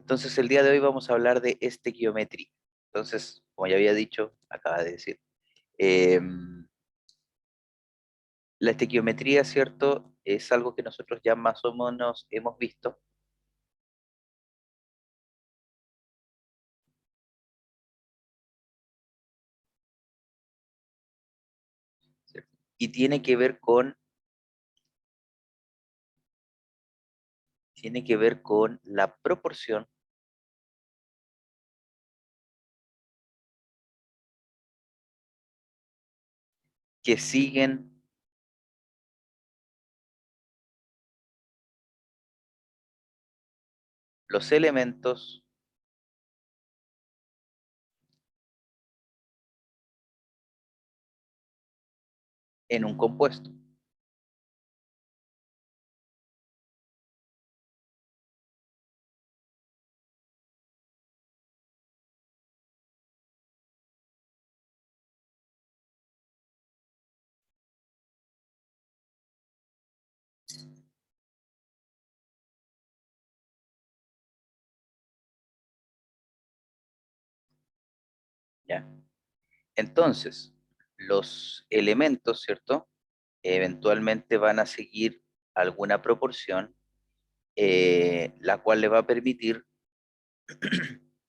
Entonces, el día de hoy vamos a hablar de estequiometría. Entonces, como ya había dicho, acaba de decir, eh, la estequiometría, ¿cierto? Es algo que nosotros ya más o menos hemos visto, ¿cierto? Y tiene que ver con la proporción que siguen los elementos en un compuesto. ¿Ya? Entonces, los elementos, ¿cierto? Eventualmente van a seguir alguna proporción, la cual le va a permitir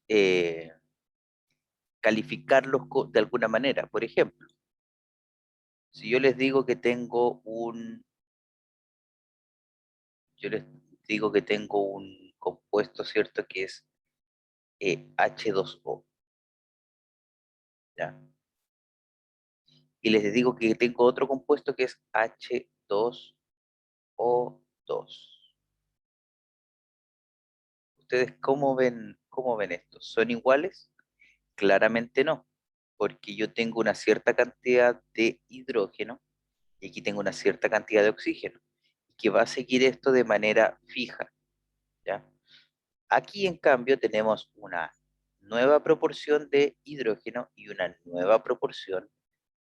eh, calificarlos de alguna manera. Por ejemplo, si yo les digo que yo les digo que tengo un compuesto, ¿cierto? Que es H2O, ¿ya? Y les digo que tengo otro compuesto que es H2O2. ¿Ustedes cómo ven esto? ¿Son iguales? Claramente no, porque yo tengo una cierta cantidad de hidrógeno y aquí tengo una cierta cantidad de oxígeno, que va a seguir esto de manera fija, ¿ya? Aquí, en cambio, tenemos una nueva proporción de hidrógeno y una nueva proporción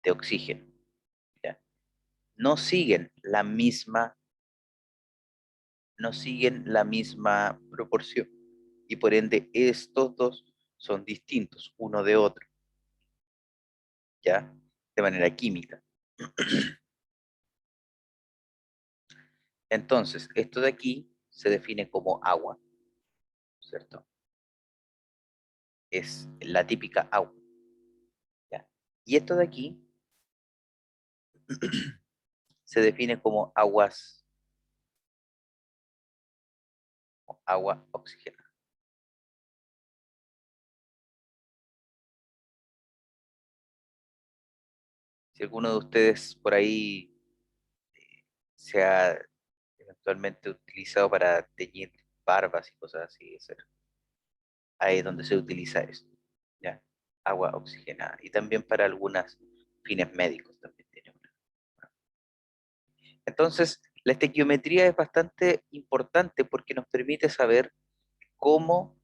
de oxígeno, ¿ya? No siguen la misma, no siguen la misma proporción y por ende estos dos son distintos uno de otro, ¿ya? De manera química. Entonces, esto de aquí se define como agua, ¿cierto? Es la típica agua, ¿ya? Y esto de aquí se define como agua oxigenada. Si alguno de ustedes por ahí se ha eventualmente utilizado para teñir barbas y cosas así, ahí es donde se utiliza esto, ¿ya? Agua oxigenada. Y también para algunos fines médicos también tiene una. Entonces, la estequiometría es bastante importante porque nos permite saber cómo,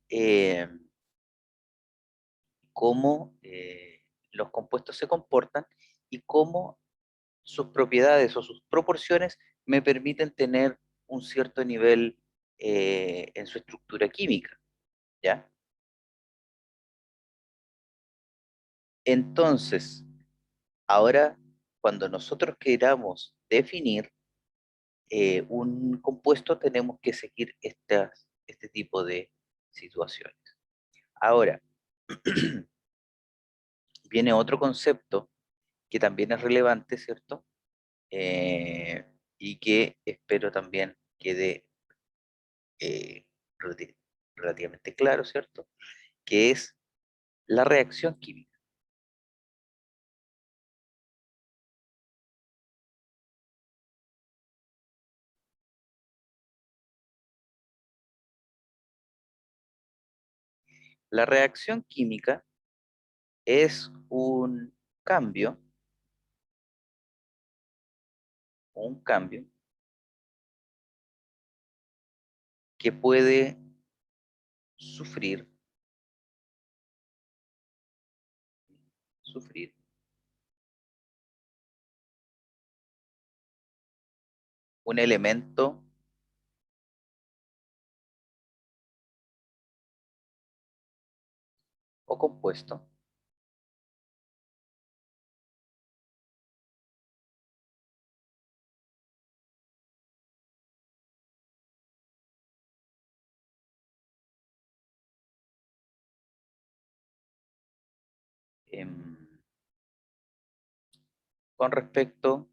los compuestos se comportan y cómo sus propiedades o sus proporciones me permiten tener un cierto nivel en su estructura química, ¿ya? Entonces, ahora, cuando nosotros queramos definir un compuesto, tenemos que seguir este tipo de situaciones. Ahora, viene otro concepto que también es relevante, ¿cierto? Eh, y que espero también quede eh, relati- relativamente claro, ¿cierto? Que es la reacción química. La reacción química es cambio, un cambio que puede sufrir, sufrir un elemento o compuesto em, con respecto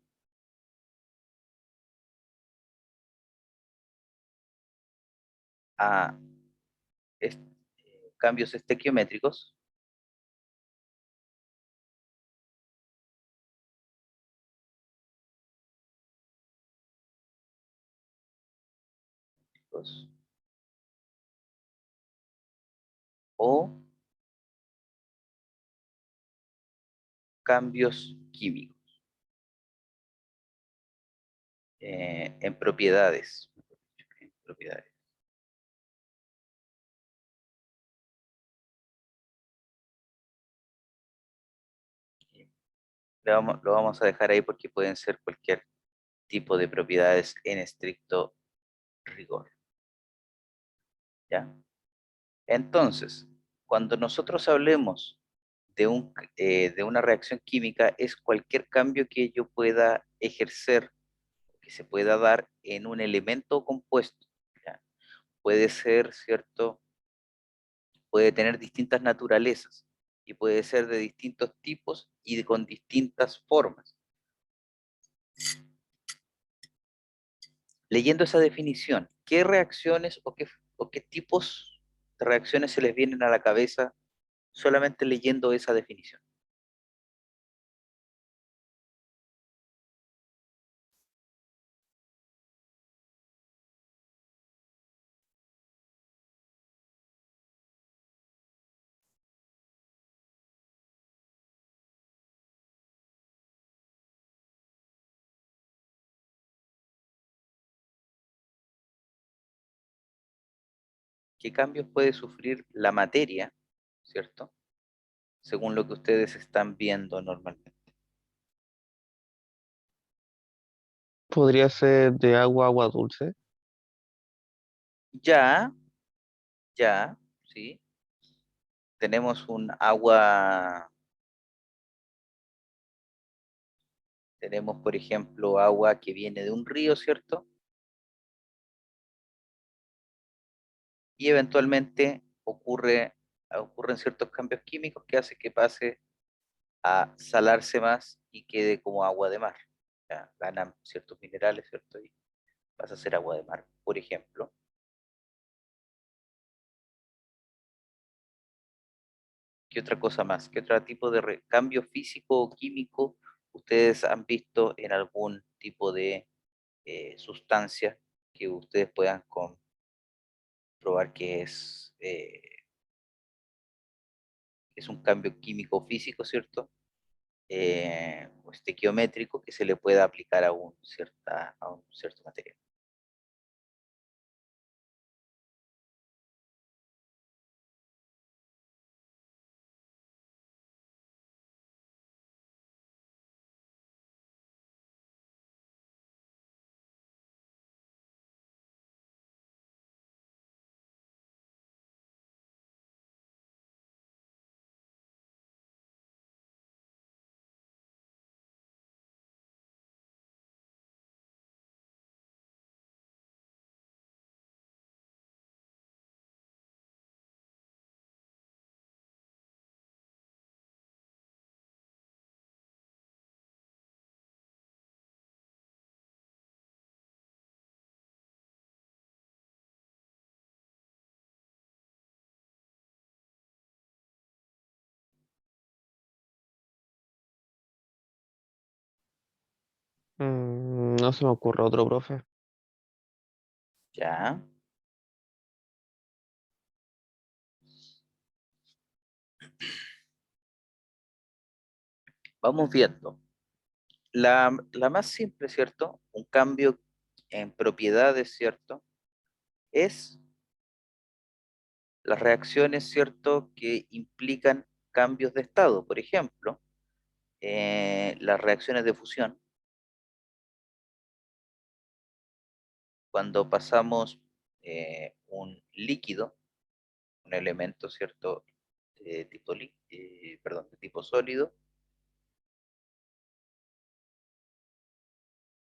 a est- cambios estequiométricos o cambios químicos en propiedades. En propiedades. Lo vamos a dejar ahí porque pueden ser cualquier tipo de propiedades en estricto rigor. ¿Ya? Entonces, cuando nosotros hablemos de una reacción química, es cualquier cambio que yo pueda ejercer, que se pueda dar en un elemento compuesto. ¿Ya? Puede ser, ¿cierto? Puede tener distintas naturalezas y puede ser de distintos tipos y con distintas formas. Leyendo esa definición, ¿qué reacciones o qué tipos de reacciones se les vienen a la cabeza solamente leyendo esa definición? ¿Qué cambios puede sufrir la materia, ¿cierto? Según lo que ustedes están viendo normalmente. Podría ser de agua a agua dulce. Ya, ya, sí. Tenemos un agua, tenemos por ejemplo agua que viene de un río, ¿cierto? Y eventualmente ocurren ciertos cambios químicos que hacen que pase a salarse más y quede como agua de mar. Ya, ganan ciertos minerales, ¿cierto? Y pasa a ser agua de mar. Por ejemplo, ¿qué otra cosa más? ¿Qué otro tipo de cambio físico o químico ustedes han visto en algún tipo de sustancia que ustedes puedan comprobar que es un cambio químico o físico, ¿cierto? O estequiométrico que se le pueda aplicar a un cierto material. No se me ocurre otro, profe. Ya, vamos viendo. La más simple, ¿cierto? Un cambio en propiedades, ¿cierto? Es las reacciones, ¿cierto? Que implican cambios de estado. Por ejemplo, las reacciones de fusión, cuando pasamos un líquido, un elemento, ¿cierto? de tipo sólido,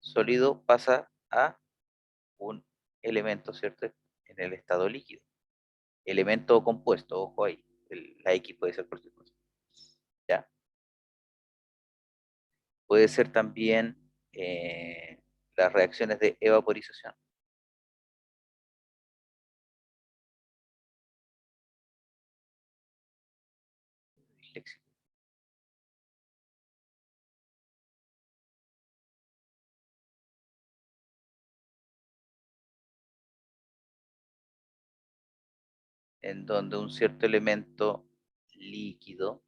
sólido pasa a un elemento, ¿cierto? En el estado líquido. Elemento o compuesto, ojo ahí. La X puede ser cualquier cosa. ¿Ya? Puede ser también las reacciones de evaporización. En donde un cierto elemento líquido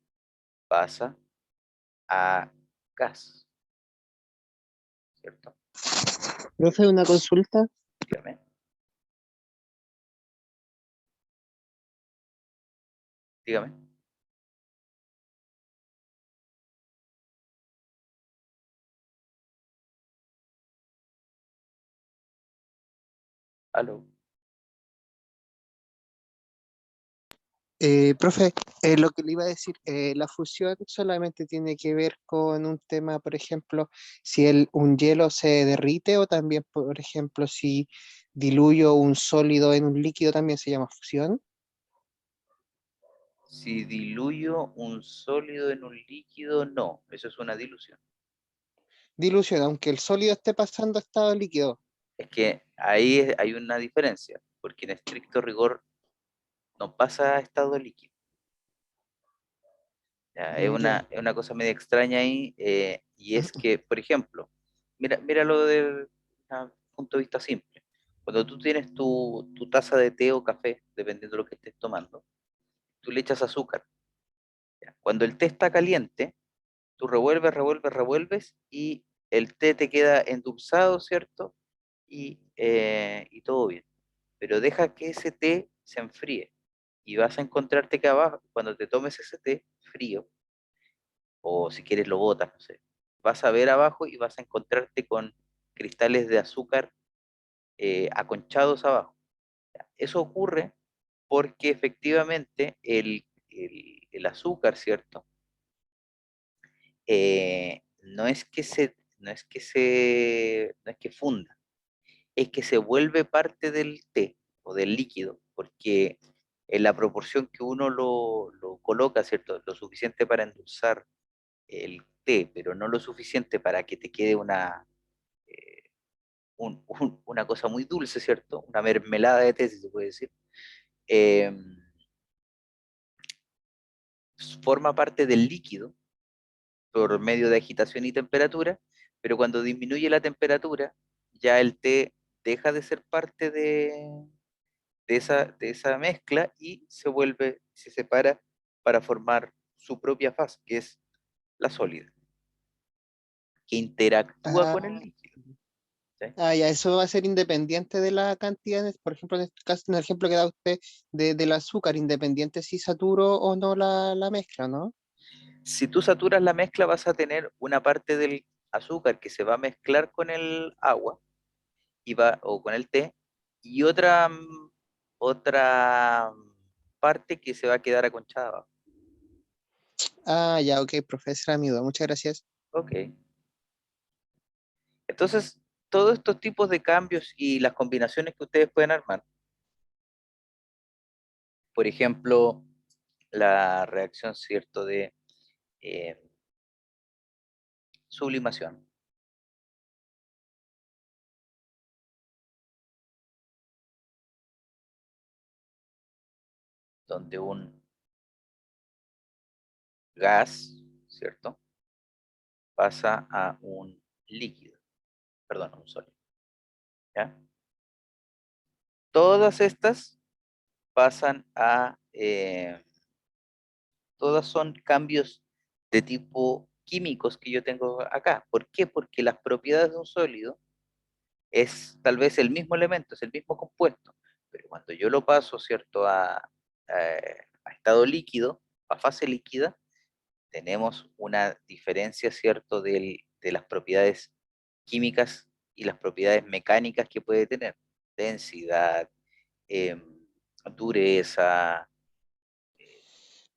pasa a gas, ¿cierto? Profe, una consulta. Dígame. Dígame. Aló. Profe, lo que le iba a decir, la fusión solamente tiene que ver con un tema, por ejemplo, si un hielo se derrite o también, por ejemplo, si diluyo un sólido en un líquido también se llama fusión. Si diluyo un sólido en un líquido, no, eso es una dilución. Dilución, aunque el sólido esté pasando a estado líquido. Es que ahí hay una diferencia, porque en estricto rigor no pasa a estado líquido. Ya, Ya. es una cosa media extraña ahí, y es que, por ejemplo, míralo desde un punto de vista simple. Cuando tú tienes tu taza de té o café, dependiendo de lo que estés tomando, tú le echas azúcar. ¿Ya? Cuando el té está caliente, tú revuelves, revuelves, revuelves y el té te queda endulzado, ¿cierto? Y todo bien. Pero deja que ese té se enfríe y vas a encontrarte que abajo, cuando te tomes ese té frío, o si quieres lo botas, no sé, vas a ver abajo y vas a encontrarte con cristales de azúcar aconchados abajo. Eso ocurre porque efectivamente el azúcar, ¿cierto? No es que funda, es que se vuelve parte del té o del líquido, porque en la proporción que uno lo coloca, ¿cierto? Lo suficiente para endulzar el té, pero no lo suficiente para que te quede eh, una cosa muy dulce, ¿cierto? Una mermelada de té, si se puede decir. eh, Forma parte del líquido por medio de agitación y temperatura, pero cuando disminuye la temperatura, ya el té deja de ser parte de esa mezcla y se separa para formar su propia fase, que es la sólida, que interactúa con el Ah, líquido. ¿Sí? ya, eso va a ser independiente de la cantidad, por ejemplo, en este caso, en el ejemplo que da usted del azúcar, independiente si saturo o no la mezcla, ¿no? Si tú saturas la mezcla, vas a tener una parte del azúcar que se va a mezclar con el agua o con el té, y otra parte que se va a quedar aconchada abajo. Ah, ya, ok, profesor amigo, muchas gracias. Ok. Entonces, todos estos tipos de cambios y las combinaciones que ustedes pueden armar, por ejemplo, la reacción, ¿cierto?, de eh, sublimación, donde un gas, ¿cierto?, pasa a un líquido, perdón, a un sólido, ¿ya? Todas estas pasan todas son cambios de tipo químicos que yo tengo acá. ¿Por qué? Porque las propiedades de un sólido es tal vez el mismo elemento, es el mismo compuesto, pero cuando yo lo paso, ¿cierto?, a estado líquido, a fase líquida, tenemos una diferencia, ¿cierto?, de las propiedades químicas y las propiedades mecánicas que puede tener. Densidad, eh, dureza.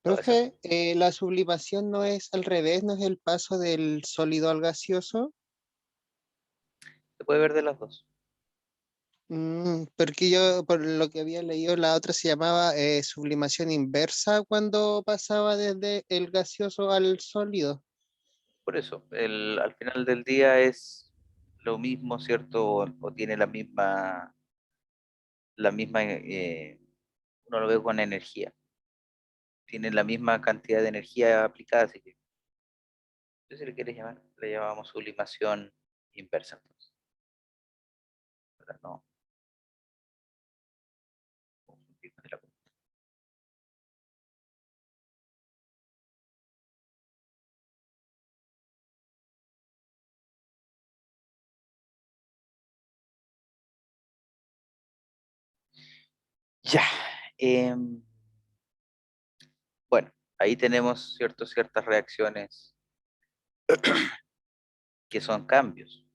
Todas esas Profe, la sublimación no es al revés, no es el paso del sólido al gaseoso. se puede ver de las dos. Porque yo, por lo que había leído, la otra se llamaba sublimación inversa cuando pasaba desde el gaseoso al sólido. Por eso, al final del día es lo mismo, ¿cierto? O tiene uno lo ve con energía, tiene la misma cantidad de energía aplicada, así que, si le quieres llamar, le llamamos sublimación inversa, entonces, para no confundirnos de la cuenta. Ya, em, bueno, ahí tenemos ciertas reacciones que son cambios.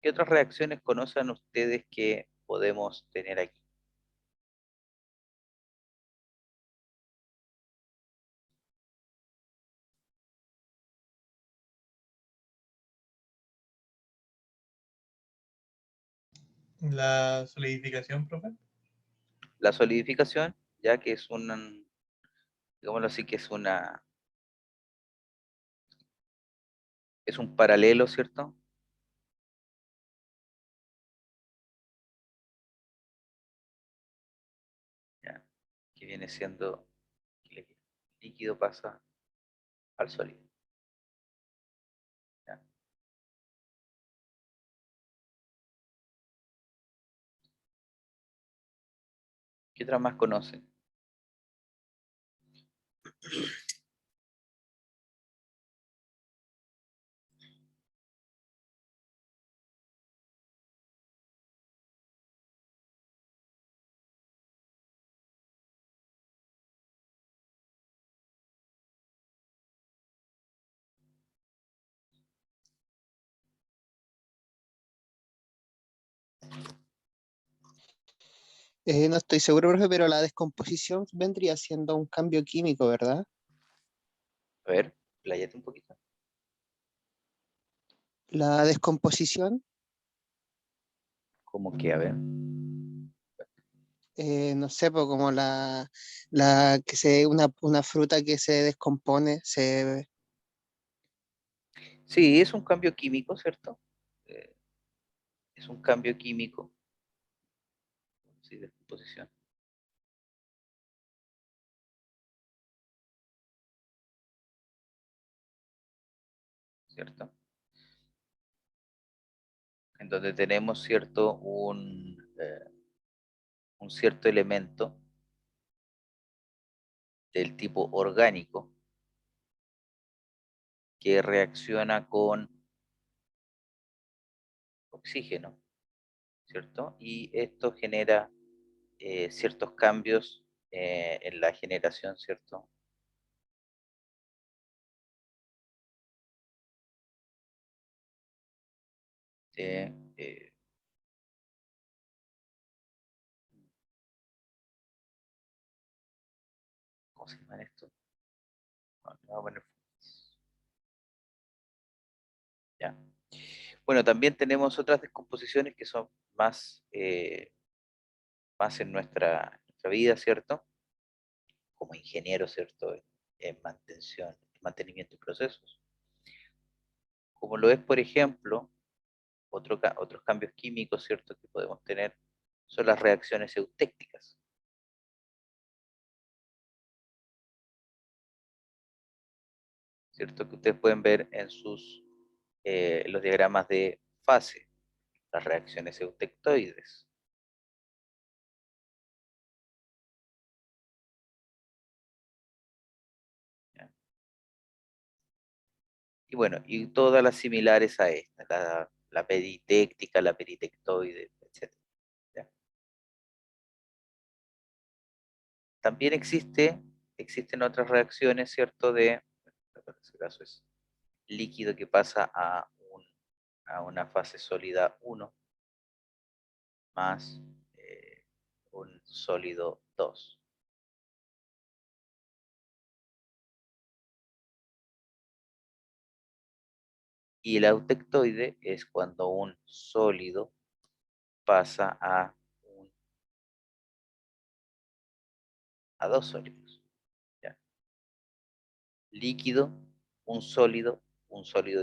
¿Qué otras reacciones conocen ustedes que podemos tener aquí? La solidificación, profe. La solidificación, ya que es digámoslo así, que es un paralelo, ¿cierto? Ya, que viene siendo que el líquido pasa al sólido. Ya. ¿Qué otras más conocen? No estoy seguro, profe, pero la descomposición vendría siendo un cambio químico, ¿verdad? A ver, pláyate un poquito. La descomposición, Como que, a ver. no sé, pues como una fruta que se descompone, Sí, es un cambio químico, ¿cierto? Eh, es un cambio químico, sí, de composición, ¿cierto? En donde tenemos, ¿cierto? Un cierto elemento del tipo orgánico que reacciona con oxígeno, ¿cierto? Y esto genera ciertos cambios en la generación, ¿cierto? De, ¿cómo se llama esto? No, le voy a poner ya. Bueno, también tenemos otras descomposiciones que son más en nuestra vida, ¿cierto? Como ingeniero, ¿cierto? En mantenimiento de procesos. Como lo es, por ejemplo, otros cambios químicos, ¿cierto? Que podemos tener son las reacciones eutécticas, ¿cierto? Que ustedes pueden ver en los diagramas de fase, las reacciones eutectoides. ¿Ya? Y bueno, y todas las similares a esta, la peritéctica, la peritectoide, etc. ¿Ya? También existen otras reacciones, ¿cierto? En este caso es líquido que pasa a una fase sólida 1 más un sólido 2. Y el eutectoide es cuando un sólido pasa a dos sólidos. ¿Ya? Líquido, un sólido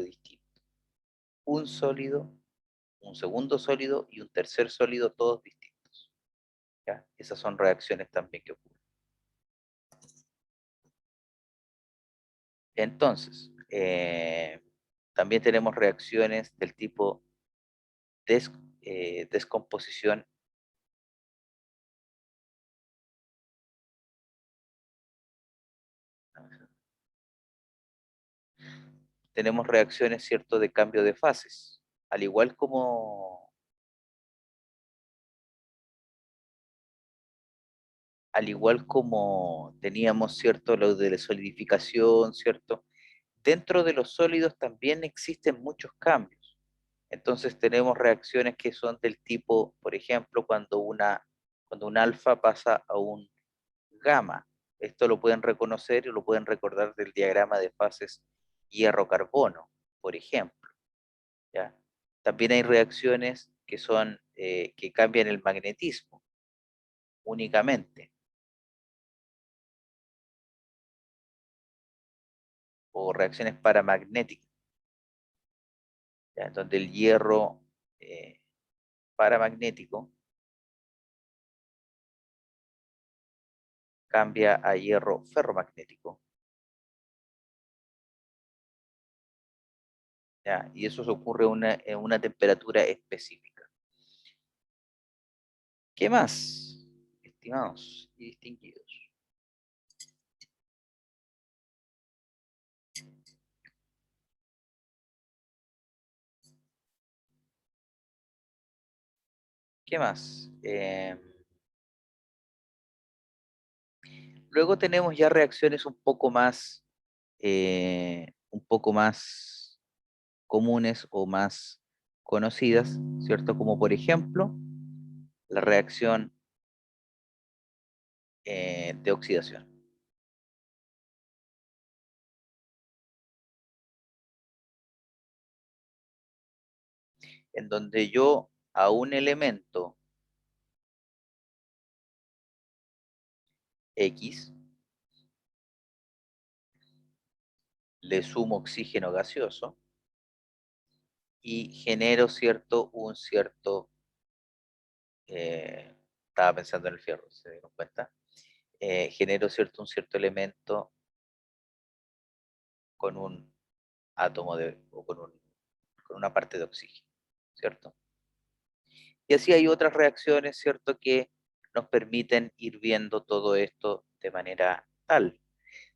distinto. Un sólido, un segundo sólido y un tercer sólido, todos distintos. ¿Ya? Esas son reacciones también que ocurren. Entonces, también tenemos reacciones del tipo descomposición. Tenemos reacciones, ¿cierto?, de cambio de fases. Al igual como, teníamos, ¿cierto?, lo de la solidificación, ¿cierto? Dentro de los sólidos también existen muchos cambios. Entonces tenemos reacciones que son del tipo, por ejemplo, cuando un alfa pasa a un gamma. Esto lo pueden reconocer y lo pueden recordar del diagrama de fases hierro-carbono, por ejemplo. ¿Ya? También hay reacciones que cambian el magnetismo únicamente, o reacciones paramagnéticas, ¿ya? Donde el hierro paramagnético cambia a hierro ferromagnético, ¿ya? Y eso ocurre en una temperatura específica. ¿Qué más, estimados y distinguidos? ¿Qué más? Luego tenemos ya reacciones un poco más comunes o más conocidas, ¿cierto? Como por ejemplo la reacción de oxidación, en donde yo a un elemento X le sumo oxígeno gaseoso y genero estaba pensando en el fierro, ¿se dieron cuenta? Genero un cierto elemento con un átomo o con una parte de oxígeno, ¿cierto? Y así hay otras reacciones, ¿cierto?, que nos permiten ir viendo todo esto de manera tal.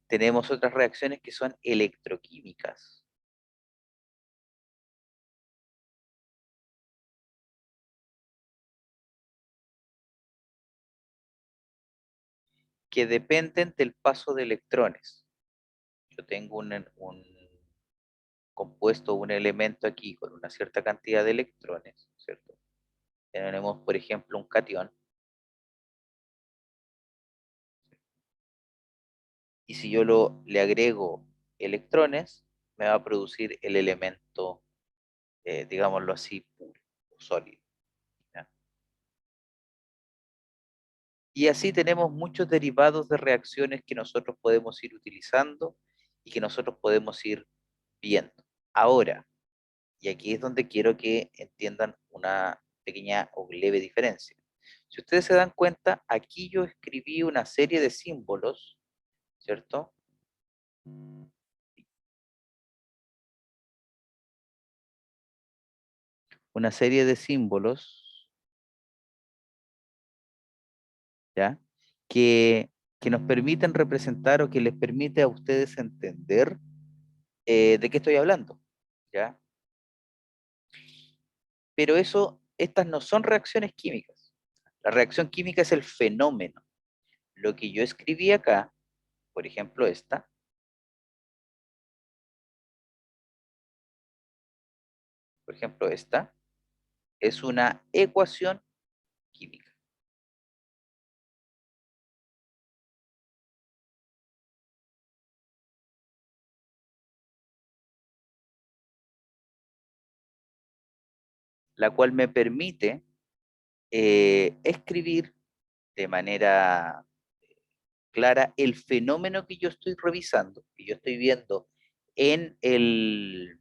Tenemos otras reacciones que son electroquímicas, que dependen del paso de electrones. Yo tengo un compuesto, un elemento aquí con una cierta cantidad de electrones, ¿cierto? Tenemos, por ejemplo, un catión, y si yo le agrego electrones, me va a producir el elemento, digámoslo así, puro, sólido. ¿Ya? Y así tenemos muchos derivados de reacciones que nosotros podemos ir utilizando y que nosotros podemos ir viendo. Ahora, y aquí es donde quiero que entiendan una pequeña o leve diferencia. Si ustedes se dan cuenta, aquí yo escribí una serie de símbolos, ¿cierto? Una serie de símbolos, ¿ya? Que, que nos permiten representar o que les permite a ustedes entender de qué estoy hablando, ¿ya? Pero estas no son reacciones químicas. La reacción química es el fenómeno. Lo que yo escribí acá, por ejemplo esta, es una ecuación química. la cual me permite escribir de manera clara el fenómeno que yo estoy revisando, que yo estoy viendo en el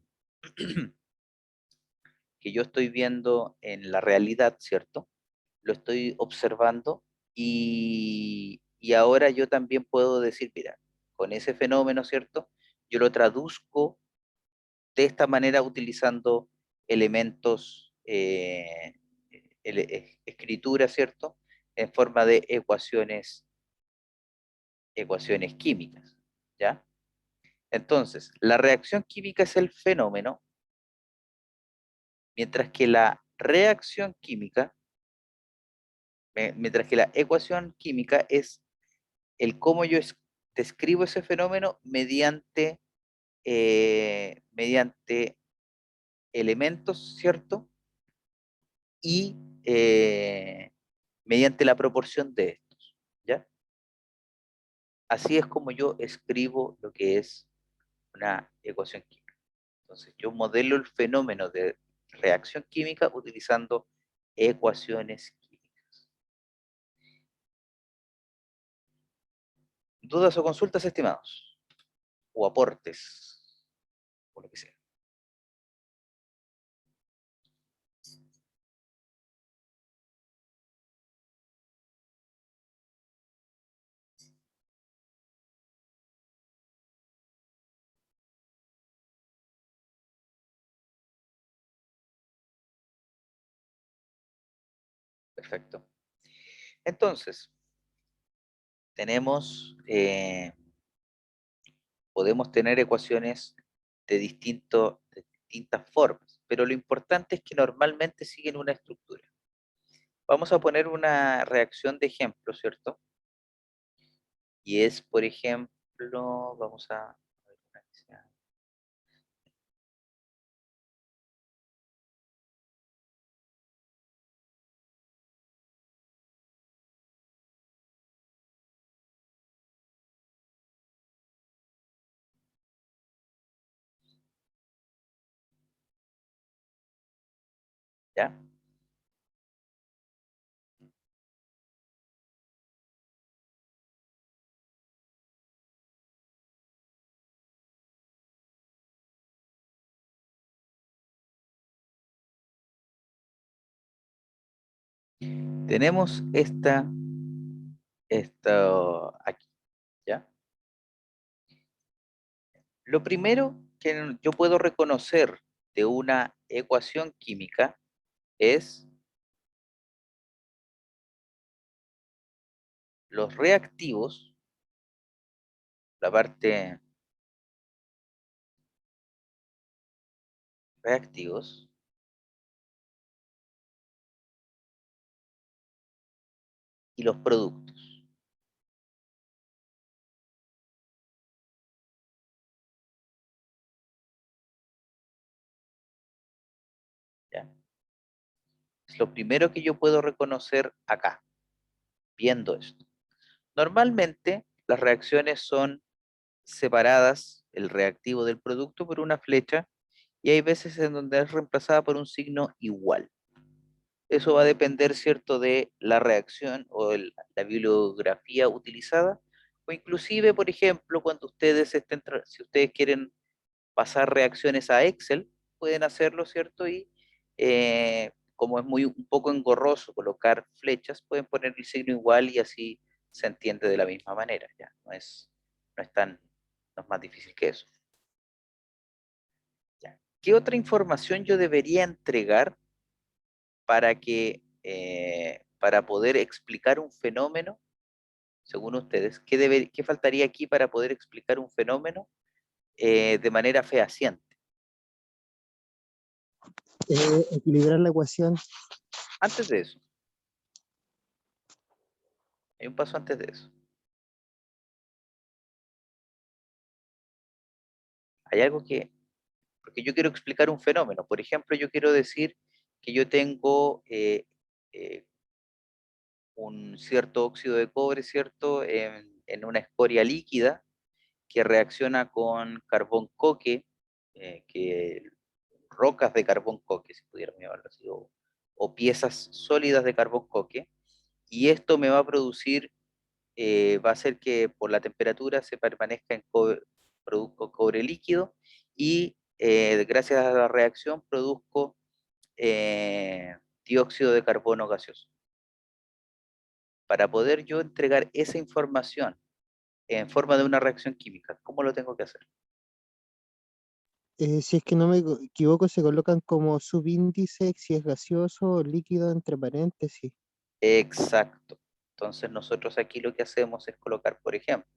que yo estoy viendo en la realidad, ¿cierto? Lo estoy observando y ahora yo también puedo decir, mira, con ese fenómeno, ¿cierto? Yo lo traduzco de esta manera utilizando elementos, escritura, ¿cierto? En forma de ecuaciones químicas, ¿ya? Entonces, la reacción química es el fenómeno, mientras que la reacción química, mientras que la ecuación química es el cómo yo describo ese fenómeno mediante elementos, ¿cierto? Y mediante la proporción de estos, ¿ya? Así es como yo escribo lo que es una ecuación química. Entonces, yo modelo el fenómeno de reacción química utilizando ecuaciones químicas. ¿Dudas o consultas, estimados? O aportes, o lo que sea. Perfecto. Entonces, podemos tener ecuaciones de distintas formas, pero lo importante es que normalmente siguen una estructura. Vamos a poner una reacción de ejemplo, ¿cierto? Y es, por ejemplo, vamos a ver una que sea- ¿ya? Tenemos esto aquí, ¿ya? Lo primero que yo puedo reconocer de una ecuación química es los reactivos, la parte reactivos, y los productos, ¿ya? Es lo primero que yo puedo reconocer acá, viendo esto. Normalmente las reacciones son separadas, el reactivo del producto, por una flecha, y hay veces en donde es reemplazada por un signo igual. Eso va a depender, ¿cierto?, de la reacción o la bibliografía utilizada, o inclusive, por ejemplo, cuando si ustedes quieren pasar reacciones a Excel, pueden hacerlo, ¿cierto? Y como es un poco engorroso colocar flechas, pueden poner el signo igual y así se entiende de la misma manera, ¿ya? No es más difícil que eso. ¿Ya? ¿Qué otra información yo debería entregar para poder explicar un fenómeno, según ustedes? ¿Qué faltaría aquí para poder explicar un fenómeno de manera fehaciente? Equilibrar la ecuación. Antes de eso, hay un paso antes de eso. Hay algo porque yo quiero explicar un fenómeno. Por ejemplo, yo quiero decir que yo tengo eh, un cierto óxido de cobre, ¿cierto? En una escoria líquida que reacciona con carbón coque, que rocas de carbón coque, si pudiéramos llamarlo así, o piezas sólidas de carbón coque, y esto me va a producir, va a hacer que por la temperatura se permanezca en cobre, produzco cobre líquido, y gracias a la reacción produzco dióxido de carbono gaseoso. Para poder yo entregar esa información en forma de una reacción química, ¿cómo lo tengo que hacer? Si es que no me equivoco, se colocan como subíndice si es gaseoso o líquido entre paréntesis. Exacto. Entonces nosotros aquí lo que hacemos es colocar, por ejemplo,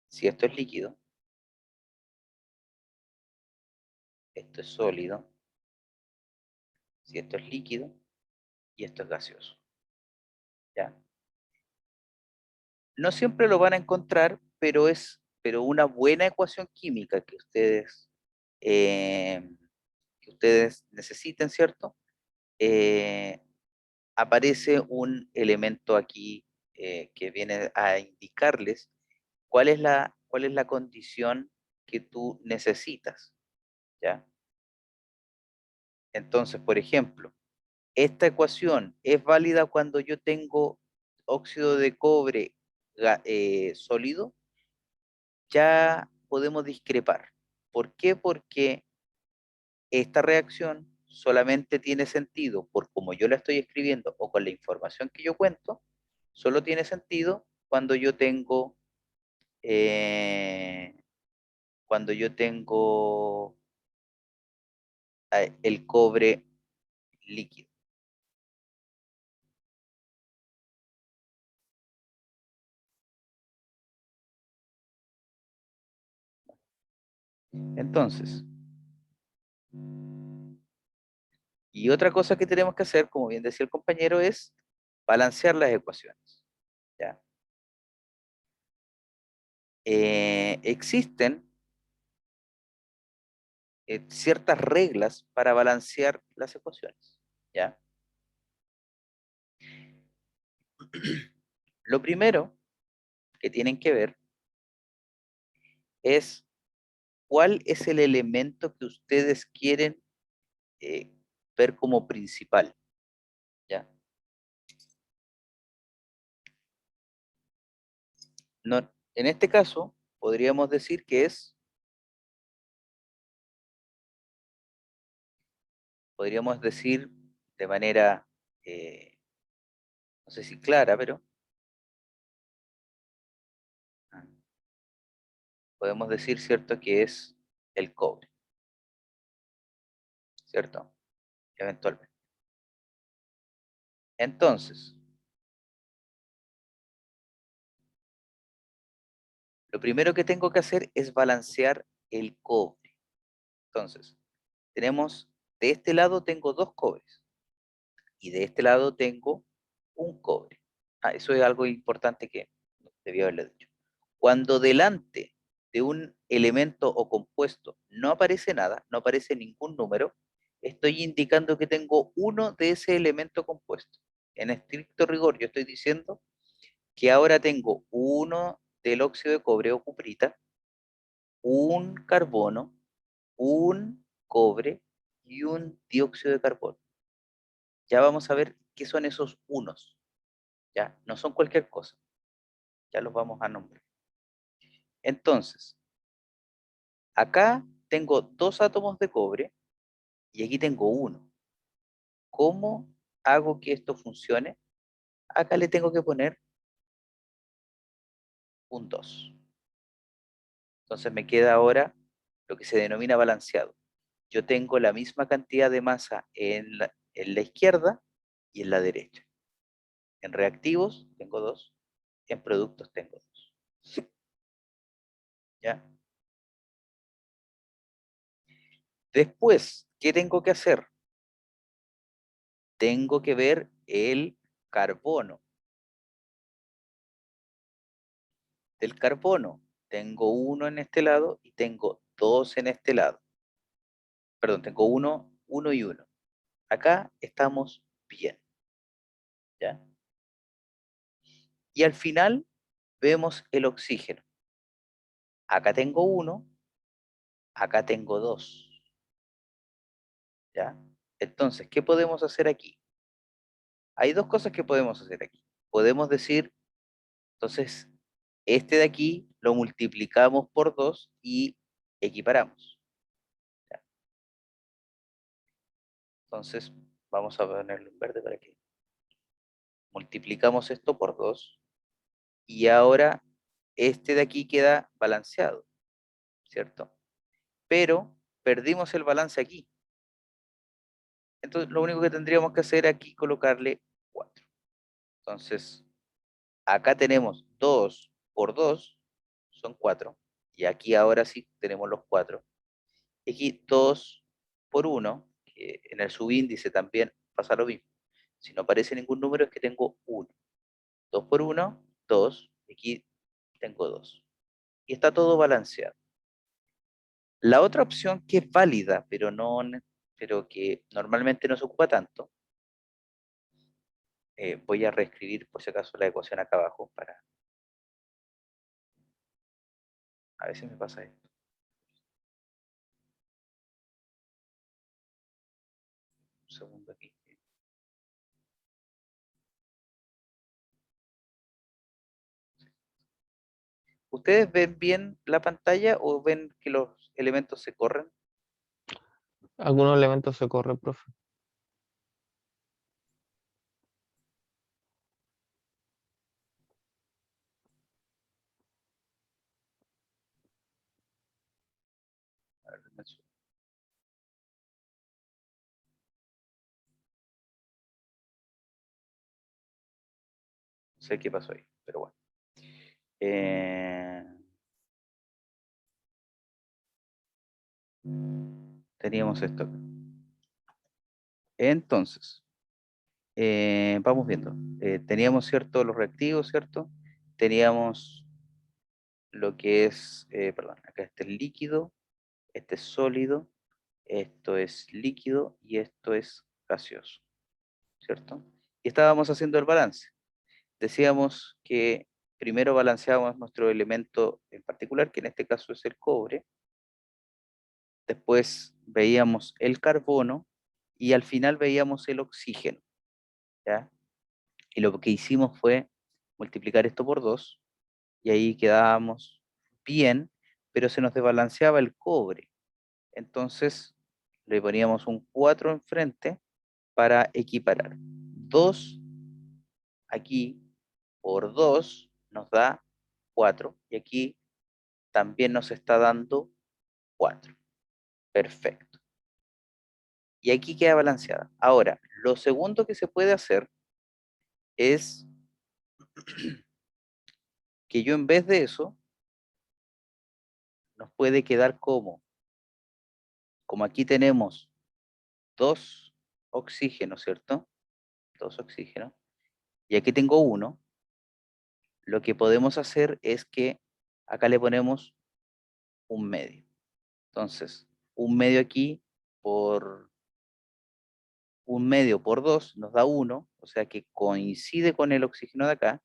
si esto es líquido, esto es sólido, si esto es líquido y esto es gaseoso. ¿Ya? No siempre lo van a encontrar, pero una buena ecuación química eh, que ustedes necesiten, ¿cierto? Eh, aparece un elemento aquí que viene a indicarles cuál es la condición que tú necesitas, ¿ya? Entonces, por ejemplo, esta ecuación es válida cuando yo tengo óxido de cobre sólido, ya podemos discrepar. ¿Por qué? Porque esta reacción solamente tiene sentido por como yo la estoy escribiendo o con la información que yo cuento, solo tiene sentido eh, cuando yo tengo el cobre líquido. Entonces, y otra cosa que tenemos que hacer, como bien decía el compañero, es balancear las ecuaciones. ¿Ya? Existen ciertas reglas para balancear las ecuaciones. ¿Ya? Lo primero que tienen que ver es cuál es el elemento que ustedes quieren eh, ver como principal. ¿Ya? No, en este caso, podríamos decir que podríamos decir de manera, no sé si clara, pero ah, podemos decir, ¿cierto?, que es el cobre, ¿cierto? Eventualmente. Entonces, lo primero que tengo que hacer es balancear el cobre. Entonces, tenemos, de este lado tengo dos cobres y de este lado tengo un cobre. Ah, eso es algo importante que debía haberle dicho. Cuando delante de un elemento o compuesto no aparece nada, no aparece ningún número, estoy indicando que tengo uno de ese elemento compuesto. En estricto rigor, yo estoy diciendo que ahora tengo uno del óxido de cobre o cuprita, un carbono, un cobre y un dióxido de carbono. Ya vamos a ver qué son esos unos. Ya, no son cualquier cosa. Ya los vamos a nombrar. Entonces, acá tengo dos átomos de cobre y aquí tengo uno. ¿Cómo hago que esto funcione? Acá le tengo que poner un 2. Entonces me queda ahora lo que se denomina balanceado. Yo tengo la misma cantidad de masa en la izquierda y en la derecha. En reactivos tengo 2, en productos tengo 2. ¿Ya? Después, ¿qué tengo que hacer? Tengo que ver el carbono. Del carbono tengo uno en este lado y tengo dos en este lado. Perdón, tengo uno y uno. Acá estamos bien. ¿Ya? Y al final vemos el oxígeno. Acá tengo uno, acá tengo dos. ¿Ya? Entonces, ¿qué podemos hacer aquí? Hay dos cosas que podemos hacer aquí. Podemos decir, entonces, este de aquí lo multiplicamos por 2 y equiparamos. ¿Ya? Entonces, vamos a ponerlo en verde para que multiplicamos esto por 2 y ahora este de aquí queda balanceado, ¿cierto? Pero perdimos el balance aquí. Entonces, lo único que tendríamos que hacer aquí es colocarle 4. Entonces, acá tenemos 2 por 2, son 4. Y aquí ahora sí tenemos los 4. Y aquí 2 por 1, que en el subíndice también pasa lo mismo. Si no aparece ningún número es que tengo 1. 2 por 1, 2. Y aquí tengo 2. Y está todo balanceado. La otra opción que es válida, pero que normalmente no se ocupa tanto, voy a reescribir por si acaso la ecuación acá abajo para a ver si me pasa esto. Un segundo aquí. ¿Ustedes ven bien la pantalla o ven que los elementos se corren? Algunos elementos se corren, profe. A ver, no sé qué pasó ahí, pero bueno. Teníamos esto acá. Entonces, vamos viendo. Teníamos, ¿cierto? Los reactivos, ¿cierto? Teníamos lo que es, perdón, acá este es líquido, este es sólido, esto es líquido y esto es gaseoso, ¿cierto? Y estábamos haciendo el balance. Decíamos que primero balanceábamos nuestro elemento en particular, que en este caso es el cobre, después veíamos el carbono y al final veíamos el oxígeno, ¿ya? Y lo que hicimos fue multiplicar esto por 2 y ahí quedábamos bien, pero se nos desbalanceaba el cobre. Entonces le poníamos un 4 enfrente para equiparar. 2 aquí por 2 nos da 4 y aquí también nos está dando 4. Perfecto. Y aquí queda balanceada. Ahora, lo segundo que se puede hacer es que yo en vez de eso, nos puede quedar como aquí tenemos 2 oxígenos, ¿cierto? 2 oxígenos. Y aquí tengo 1. Lo que podemos hacer es que acá le ponemos un medio. Entonces, un medio aquí por un medio por 2 nos da 1, o sea que coincide con el oxígeno de acá,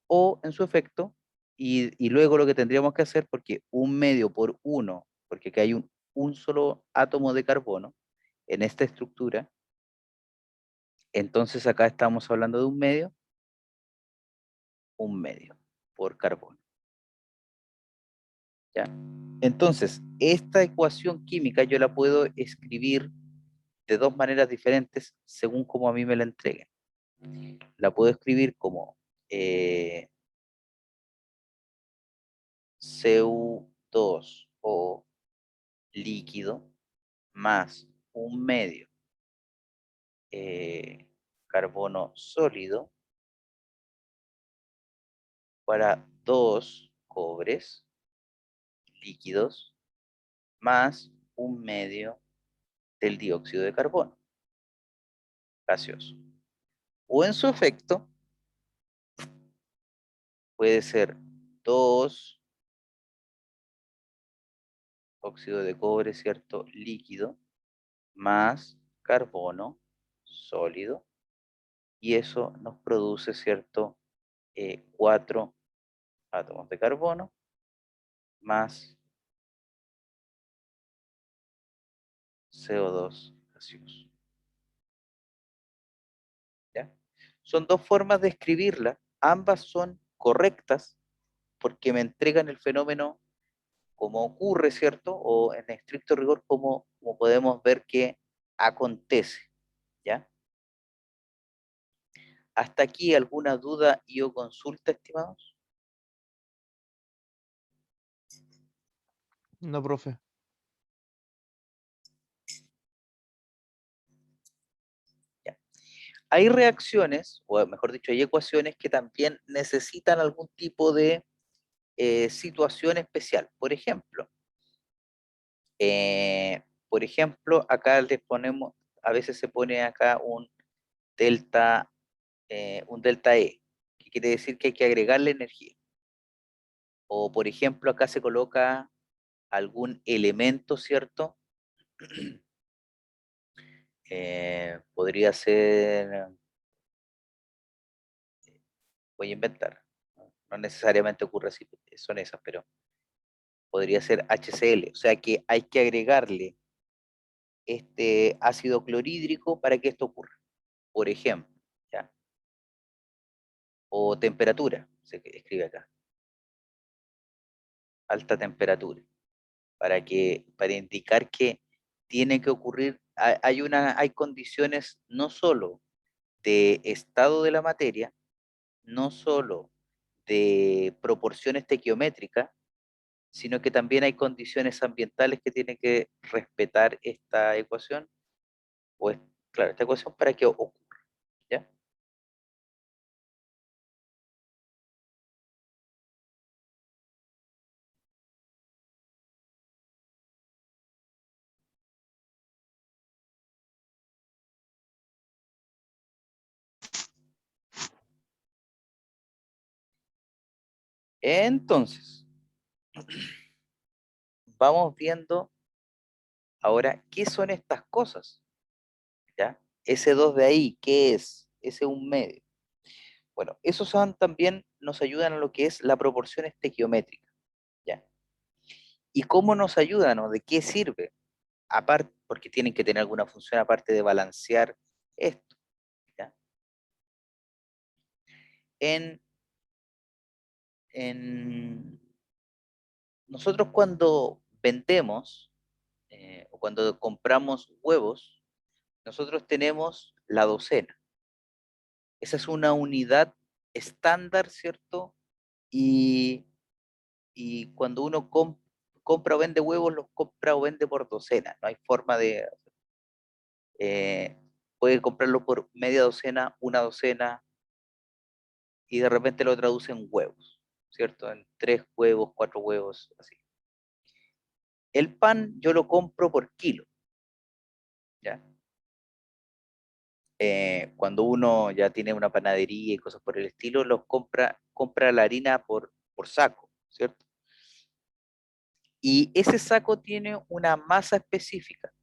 o en su efecto, y luego lo que tendríamos que hacer, porque un medio por 1, porque acá hay un solo átomo de carbono en esta estructura, entonces acá estamos hablando de un medio por carbono. ¿Ya? Entonces, esta ecuación química yo la puedo escribir de dos maneras diferentes según como a mí me la entreguen. La puedo escribir como CO2 o líquido más un medio carbono sólido para 2 cobres líquidos más un medio del dióxido de carbono gaseoso. O en su efecto, puede ser 2 óxido de cobre, ¿cierto? Líquido, más carbono sólido, y eso nos produce, ¿cierto? 4 átomos de carbono más CO2 gaseoso. ¿Ya? Son dos formas de escribirla, ambas son correctas porque me entregan el fenómeno como ocurre, ¿cierto? O en estricto rigor como podemos ver que acontece, ¿ya? ¿Hasta aquí alguna duda y o consulta, estimados? No, profe. Ya. Hay reacciones, o mejor dicho, hay ecuaciones que también necesitan algún tipo de situación especial. Por ejemplo, acá les ponemos, a veces se pone acá delta, un delta E, que quiere decir que hay que agregarle energía. O, por ejemplo, acá se coloca algún elemento, ¿cierto? Podría ser, voy a inventar, no necesariamente ocurre así, son esas, pero podría ser HCl, o sea que hay que agregarle este ácido clorhídrico para que esto ocurra, por ejemplo, ¿ya? O temperatura, se escribe acá, alta temperatura, para indicar que tiene que ocurrir, hay condiciones no solo de estado de la materia, no solo de proporciones estequiométricas, sino que también hay condiciones ambientales que tienen que respetar esta ecuación, pues claro, esta ecuación para que ocurra, ¿ya? Entonces, vamos viendo ahora qué son estas cosas, ¿ya? Ese 2 de ahí, ¿qué es? Ese un medio. Bueno, esos son, también nos ayudan a lo que es la proporción estequiométrica, ¿ya? ¿Y cómo nos ayudan o de qué sirve? Aparte, porque tienen que tener alguna función aparte de balancear esto, ¿ya? En, en nosotros cuando vendemos o cuando compramos huevos, nosotros tenemos la docena. Esa es una unidad estándar, ¿cierto? Y, y cuando uno compra o vende huevos, los compra o vende por docena. No hay forma de... Eh, puede comprarlo por media docena, una docena, y de repente lo traduce en huevos, ¿cierto? En 3 huevos, 4 huevos, así. El pan yo lo compro por kilo, ¿ya? Cuando uno ya tiene una panadería y cosas por el estilo, compra la harina por saco, ¿cierto? Y ese saco tiene una masa específica,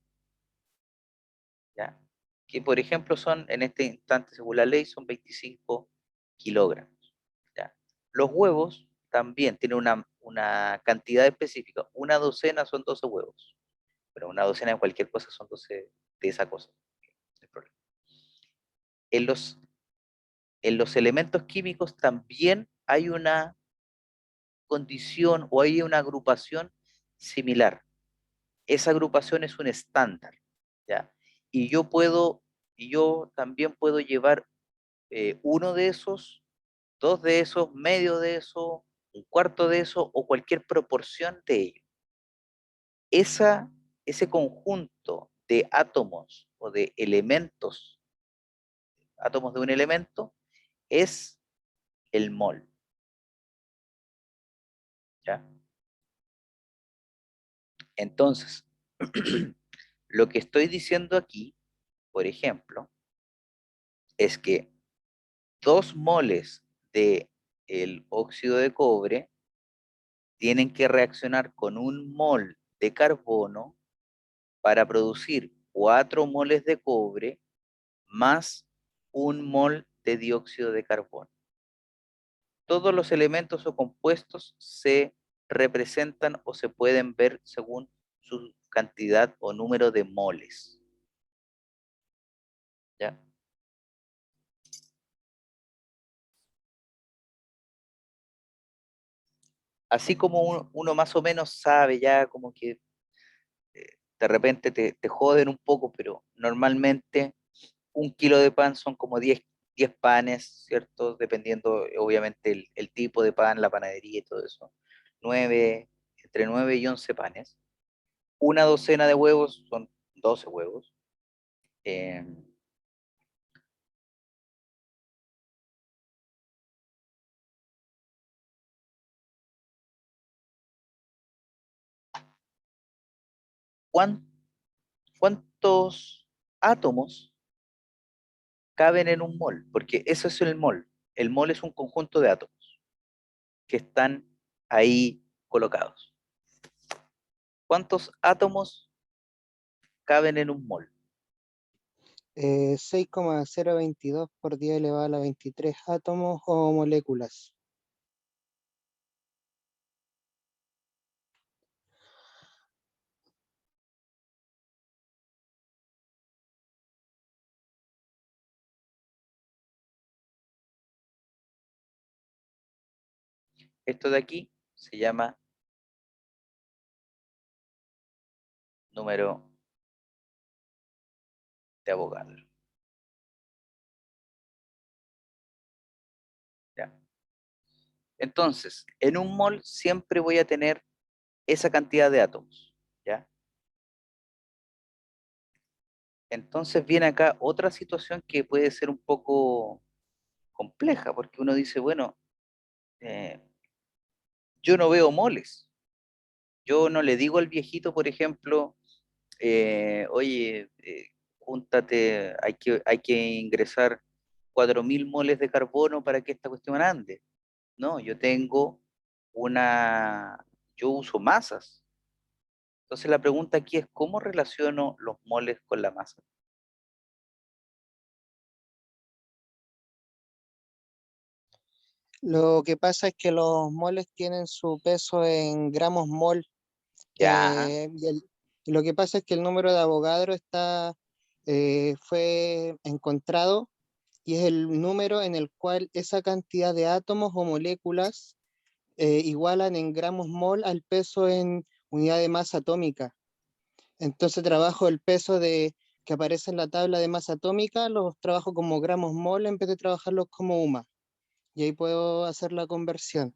¿ya? Que por ejemplo son, en este instante según la ley, son 25 kilogramos, ¿ya? Los huevos también tienen una cantidad específica, una docena son 12 huevos, pero una docena de cualquier cosa son 12 de esa cosa, no hay problema. En los elementos químicos también hay una condición o hay una agrupación similar. Esa agrupación es un estándar, ¿ya? Y yo también puedo llevar uno de esos, dos de esos, medio de eso, un cuarto de eso o cualquier proporción de ello. Esa, ese conjunto de átomos o de elementos, átomos de un elemento, es el mol, ¿ya? Entonces, lo que estoy diciendo aquí, por ejemplo, es que 2 moles de el óxido de cobre tienen que reaccionar con 1 mol de carbono para producir 4 moles de cobre más 1 mol de dióxido de carbono. Todos los elementos o compuestos se representan o se pueden ver según su cantidad o número de moles. así como uno más o menos sabe ya como que de repente te joden un poco, pero normalmente 1 kilo de pan son como 10 panes, ¿cierto? Dependiendo obviamente el tipo de pan, la panadería y todo eso. 9, entre 9 y 11 panes. Una docena de huevos son 12 huevos. Eh, ¿cuán- ¿Cuántos átomos caben en un mol? Porque eso es el mol. El mol es un conjunto de átomos que están ahí colocados. ¿Cuántos átomos caben en un mol? 6,022 por 10 elevado a la 23 átomos o moléculas. Esto de aquí se llama número de Avogadro. ¿Ya? Entonces, en un mol siempre voy a tener esa cantidad de átomos. ¿Ya? Entonces viene acá otra situación que puede ser un poco compleja, porque uno dice, bueno, eh, yo no veo moles. Yo no le digo al viejito, por ejemplo, oye, júntate, hay que ingresar 4.000 moles de carbono para que esta cuestión ande. No, yo tengo yo uso masas. Entonces la pregunta aquí es, ¿cómo relaciono los moles con la masa? Lo que pasa es que los moles tienen su peso en gramos mol. Ya, Y lo que pasa es que el número de Avogadro fue encontrado y es el número en el cual esa cantidad de átomos o moléculas igualan en gramos mol al peso en unidad de masa atómica. Entonces trabajo el peso que aparece en la tabla de masa atómica, los trabajo como gramos mol en vez de trabajarlos como UMA. Y ahí puedo hacer la conversión.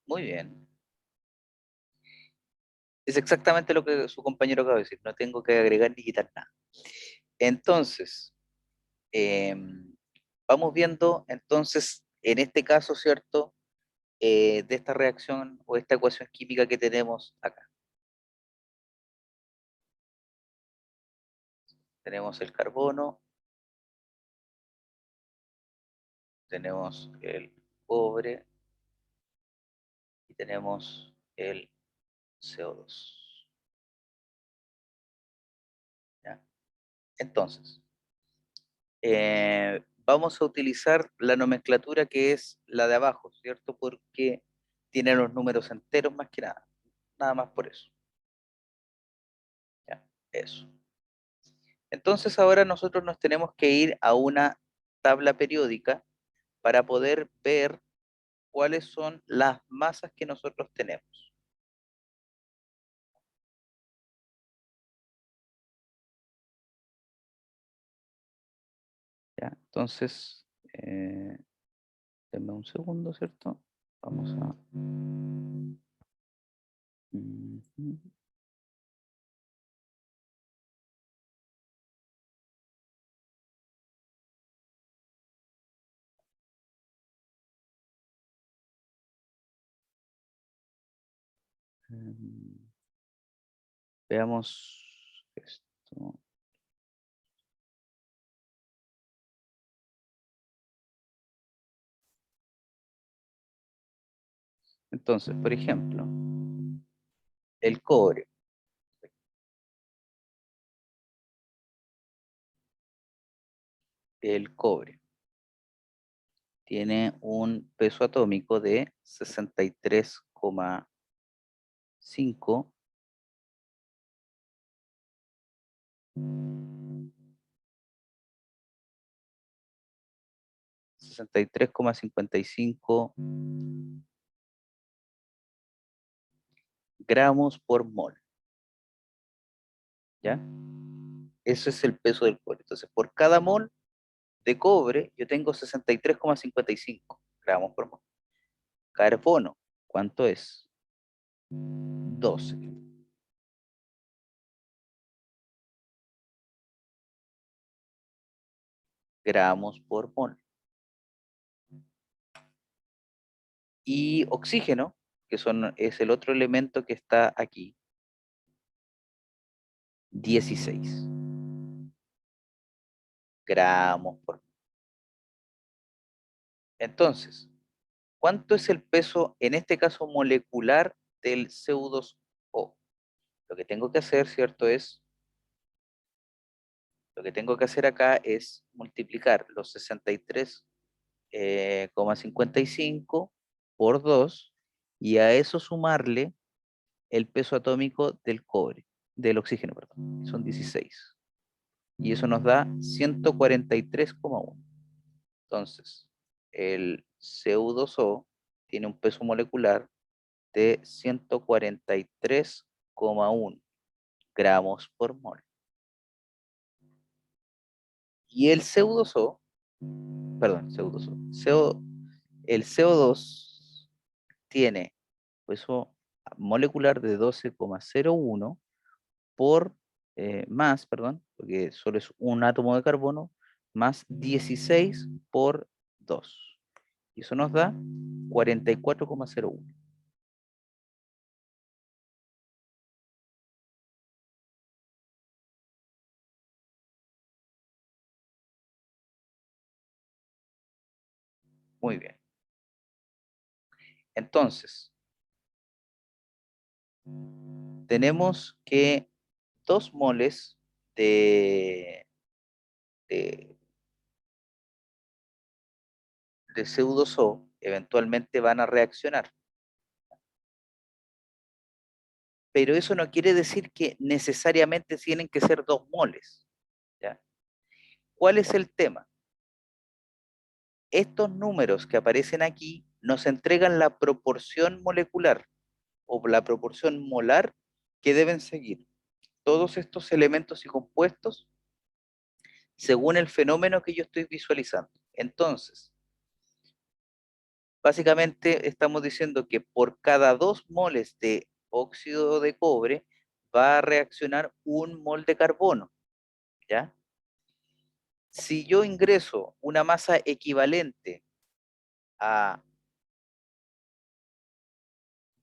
muy bien. Es exactamente lo que su compañero acaba de decir. No tengo que agregar ni quitar nada. Entonces, eh, vamos viendo, entonces, en este caso, ¿cierto? De esta reacción o esta ecuación química que tenemos acá. Tenemos el carbono, tenemos el cobre y tenemos el CO2. ¿Ya? Entonces, vamos a utilizar la nomenclatura que es la de abajo, ¿cierto? Porque tiene los números enteros más que nada. Nada más por eso. ¿Ya? Eso. Entonces ahora nosotros nos tenemos que ir a una tabla periódica para poder ver cuáles son las masas que nosotros tenemos. ¿Ya? Entonces, denme un segundo, ¿cierto? Vamos a... Ujú. Veamos esto. Entonces, por ejemplo, el cobre. El cobre tiene un peso atómico de 63,5 63,5 63,55 gramos por mol. ¿Ya? Eso es el peso del cobre. Entonces, por cada mol de cobre, yo tengo 63,55 gramos por mol. Carbono, ¿cuánto es? 12. Gramos por mol. Y oxígeno, que es el otro elemento que está aquí, 16 gramos por mol. Entonces, ¿cuánto es el peso, en este caso molecular, del CO2O? Lo que tengo que hacer, ¿cierto? Lo que tengo que hacer acá es multiplicar los 63,55 por 2 y a eso sumarle el peso atómico del cobre, del oxígeno, perdón, son 16. Y eso nos da 143,1. Entonces, el CO2O tiene un peso molecular de 143,1 gramos por mol. Y el CO2O, perdón, CO2O, el CO2 tiene peso molecular de 12,01 por perdón, porque solo es un átomo de carbono, más 16 por 2. Y eso nos da 44,01. Muy bien. Entonces, tenemos que 2 moles de, de CO2O eventualmente van a reaccionar. Pero eso no quiere decir que necesariamente tienen que ser 2 moles. ¿Ya? ¿Cuál es el tema? Estos números que aparecen aquí nos entregan la proporción molecular o la proporción molar que deben seguir todos estos elementos y compuestos según el fenómeno que yo estoy visualizando. Entonces, básicamente estamos diciendo que por cada 2 moles de óxido de cobre va a reaccionar 1 mol de carbono, ¿ya? Si yo ingreso una masa equivalente a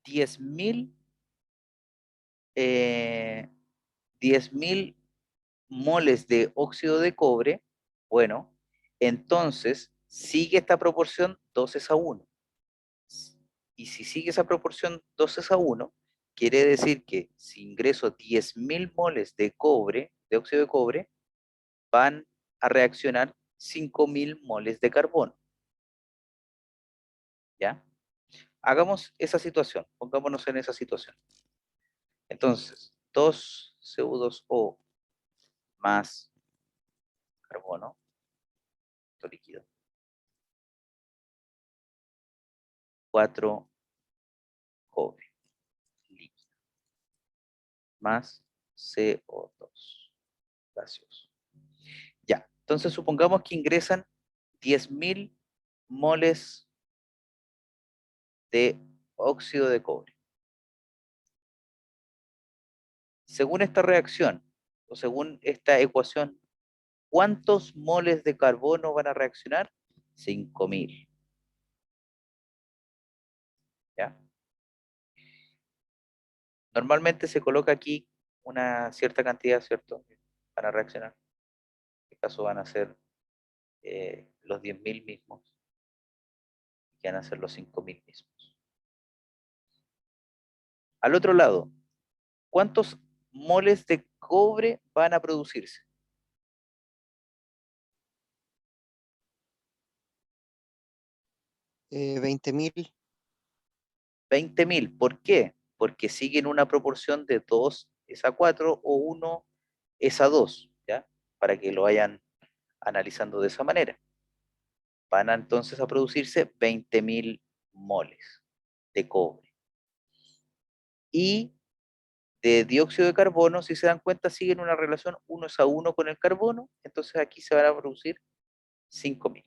10.000 eh, 10.000 moles de óxido de cobre, bueno, entonces sigue esta proporción 12:1. Y si sigue esa proporción 12:1, quiere decir que si ingreso 10.000 moles de cobre, de óxido de cobre, van a reaccionar 5.000 moles de carbono. ¿Ya? Hagamos esa situación, pongámonos en esa situación. Entonces, 2CO2O más carbono, esto líquido, 4 cobre líquido, más CO2 gaseoso. Ya, entonces supongamos que ingresan 10.000 moles de óxido de cobre. Según esta reacción, o según esta ecuación, ¿cuántos moles de carbono van a reaccionar? 5.000. ¿Ya? Normalmente se coloca aquí una cierta cantidad, ¿cierto? Van a reaccionar. En este caso van a ser los 10.000 mismos, que van a ser los 5.000 mismos. Al otro lado, ¿cuántos moles de cobre van a producirse? 20.000. 20.000. ¿Por qué? Porque siguen una proporción de 2:4 o 1:2, ¿ya? Para que lo vayan analizando de esa manera. van a entonces a producirse 20.000 moles de cobre. Y de dióxido de carbono, si se dan cuenta, siguen una relación 1:1 con el carbono, entonces aquí se van a producir 5.000.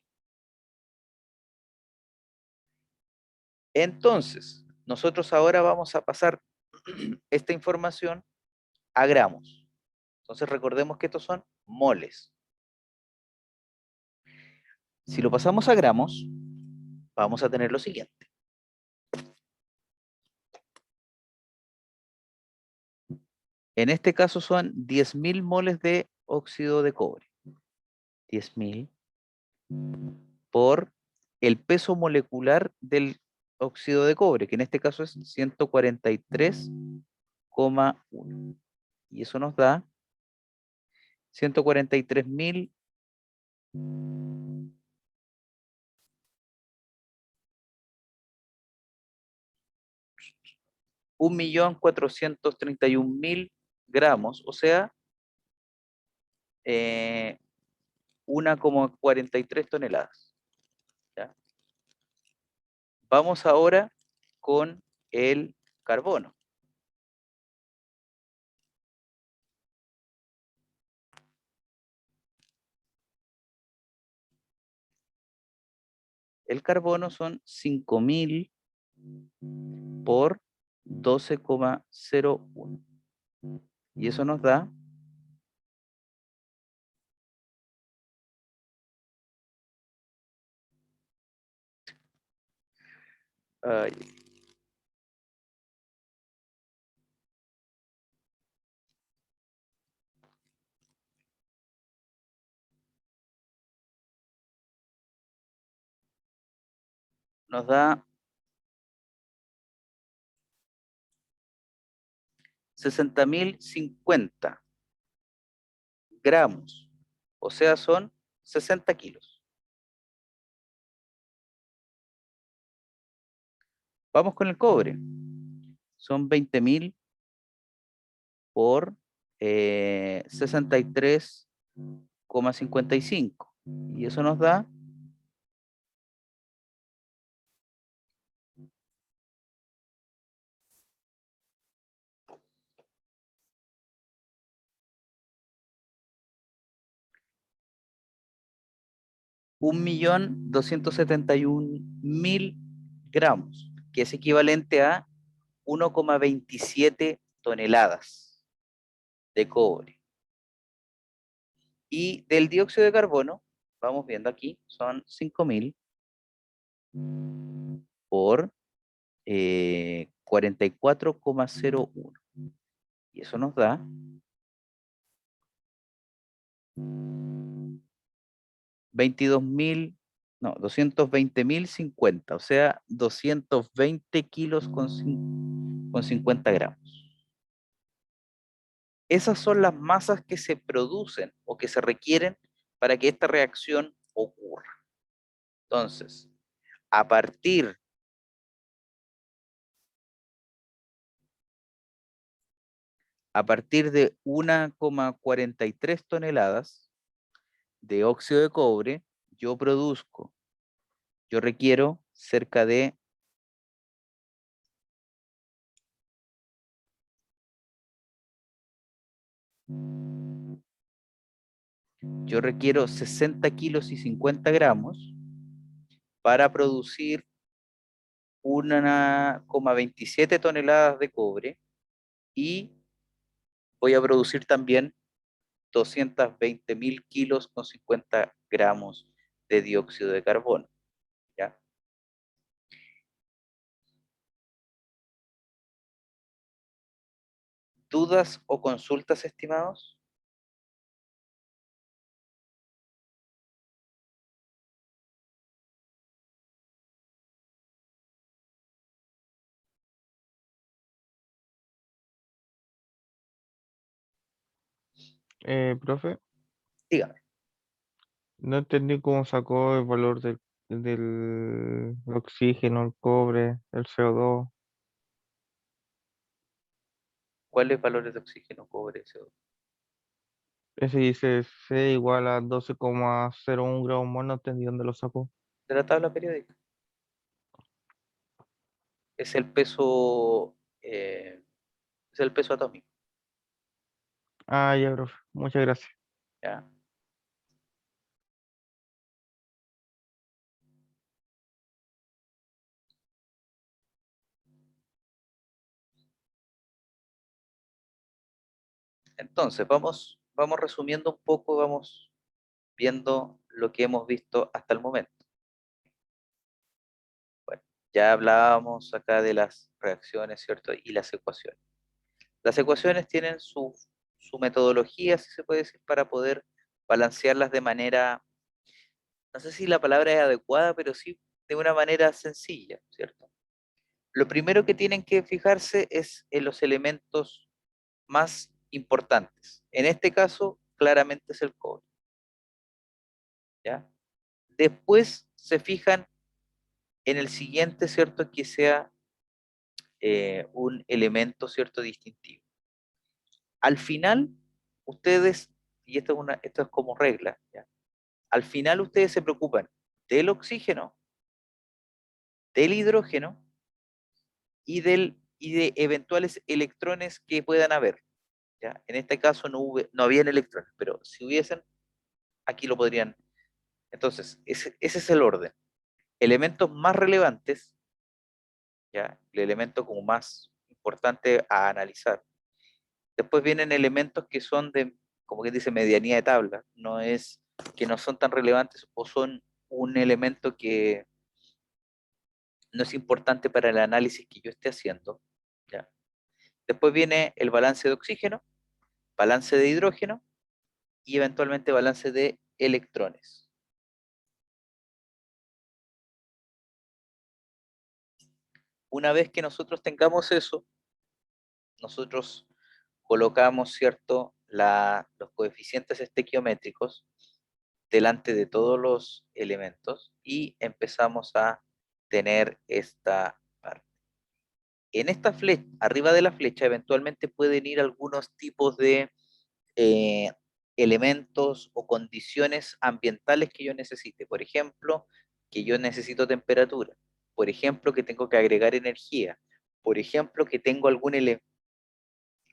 Entonces, nosotros ahora vamos a pasar esta información a gramos. Entonces recordemos que estos son moles. Si lo pasamos a gramos, vamos a tener lo siguiente. En este caso son 10.000 moles de óxido de cobre. 10.000 por el peso molecular del óxido de cobre, que en este caso es 143,1. Y eso nos da 143.000 1.431.000 gramos, o sea, 1,43 toneladas. ¿Ya? Vamos ahora con el carbono. El carbono son 5.000 por 12,01. Y eso nos da 60.050 gramos. O sea, son 60 kilos. Vamos con el cobre. Son 20.000 por 63,55. Y eso nos da 1.271.000 gramos, que es equivalente a 1,27 toneladas de cobre. Y del dióxido de carbono, vamos viendo aquí, son 5.000 por 44,01. Y eso nos da 22.000, no, 220.050, o sea, 220 kilos con 50 gramos. Esas son las masas que se producen o que se requieren para que esta reacción ocurra. Entonces, a partir de 1,43 toneladas de óxido de cobre, yo requiero cerca de 60 kilos y 50 gramos para producir 1,27 toneladas de cobre y voy a producir también 220.000 kilos con 50 gramos de dióxido de carbono. ¿Ya? ¿Dudas o consultas, estimados? Profe, Dígame. no entendí cómo sacó el valor del oxígeno, el cobre, el CO2. ¿Cuáles valores de oxígeno, cobre, CO2? Ese dice C igual a 12,01 gramos más, no entendí dónde lo sacó. de la tabla periódica. Es el peso, es el peso atómico. Ah, ya, profe. Muchas gracias. ¿Ya? Entonces, vamos resumiendo un poco, vamos viendo lo que hemos visto hasta el momento. Bueno, ya hablábamos acá de las reacciones, ¿cierto? Y las ecuaciones. Las ecuaciones tienen su metodología, si se puede decir, para poder balancearlas de manera, no sé si la palabra es adecuada, pero sí de una manera sencilla, ¿cierto? Lo primero que tienen que fijarse es en los elementos más importantes. En este caso, claramente es el cobre, ¿ya? Después se fijan en el siguiente, ¿cierto? Que sea un elemento, ¿cierto? Distintivo. Al final, ustedes, y esto es como regla, ¿ya? Al final ustedes se preocupan del oxígeno, del hidrógeno y de eventuales electrones que puedan haber, ¿ya? En este caso no habían electrones, pero si hubiesen, aquí lo podrían. Entonces, ese es el orden. Elementos más relevantes, ¿ya? El elemento como más importante a analizar. Después vienen elementos que son de, como que dice, medianía de tabla. No es que no son tan relevantes o son un elemento que no es importante para el análisis que yo esté haciendo, ¿ya? Después viene el balance de oxígeno, balance de hidrógeno y eventualmente balance de electrones. Una vez que nosotros tengamos eso, nosotros colocamos, ¿cierto?, los coeficientes estequiométricos delante de todos los elementos y empezamos a tener esta parte. En esta flecha, arriba de la flecha, eventualmente pueden ir algunos tipos de eh, elementos o condiciones ambientales que yo necesite. Por ejemplo, que yo necesito temperatura. Por ejemplo, que tengo que agregar energía. Por ejemplo, que tengo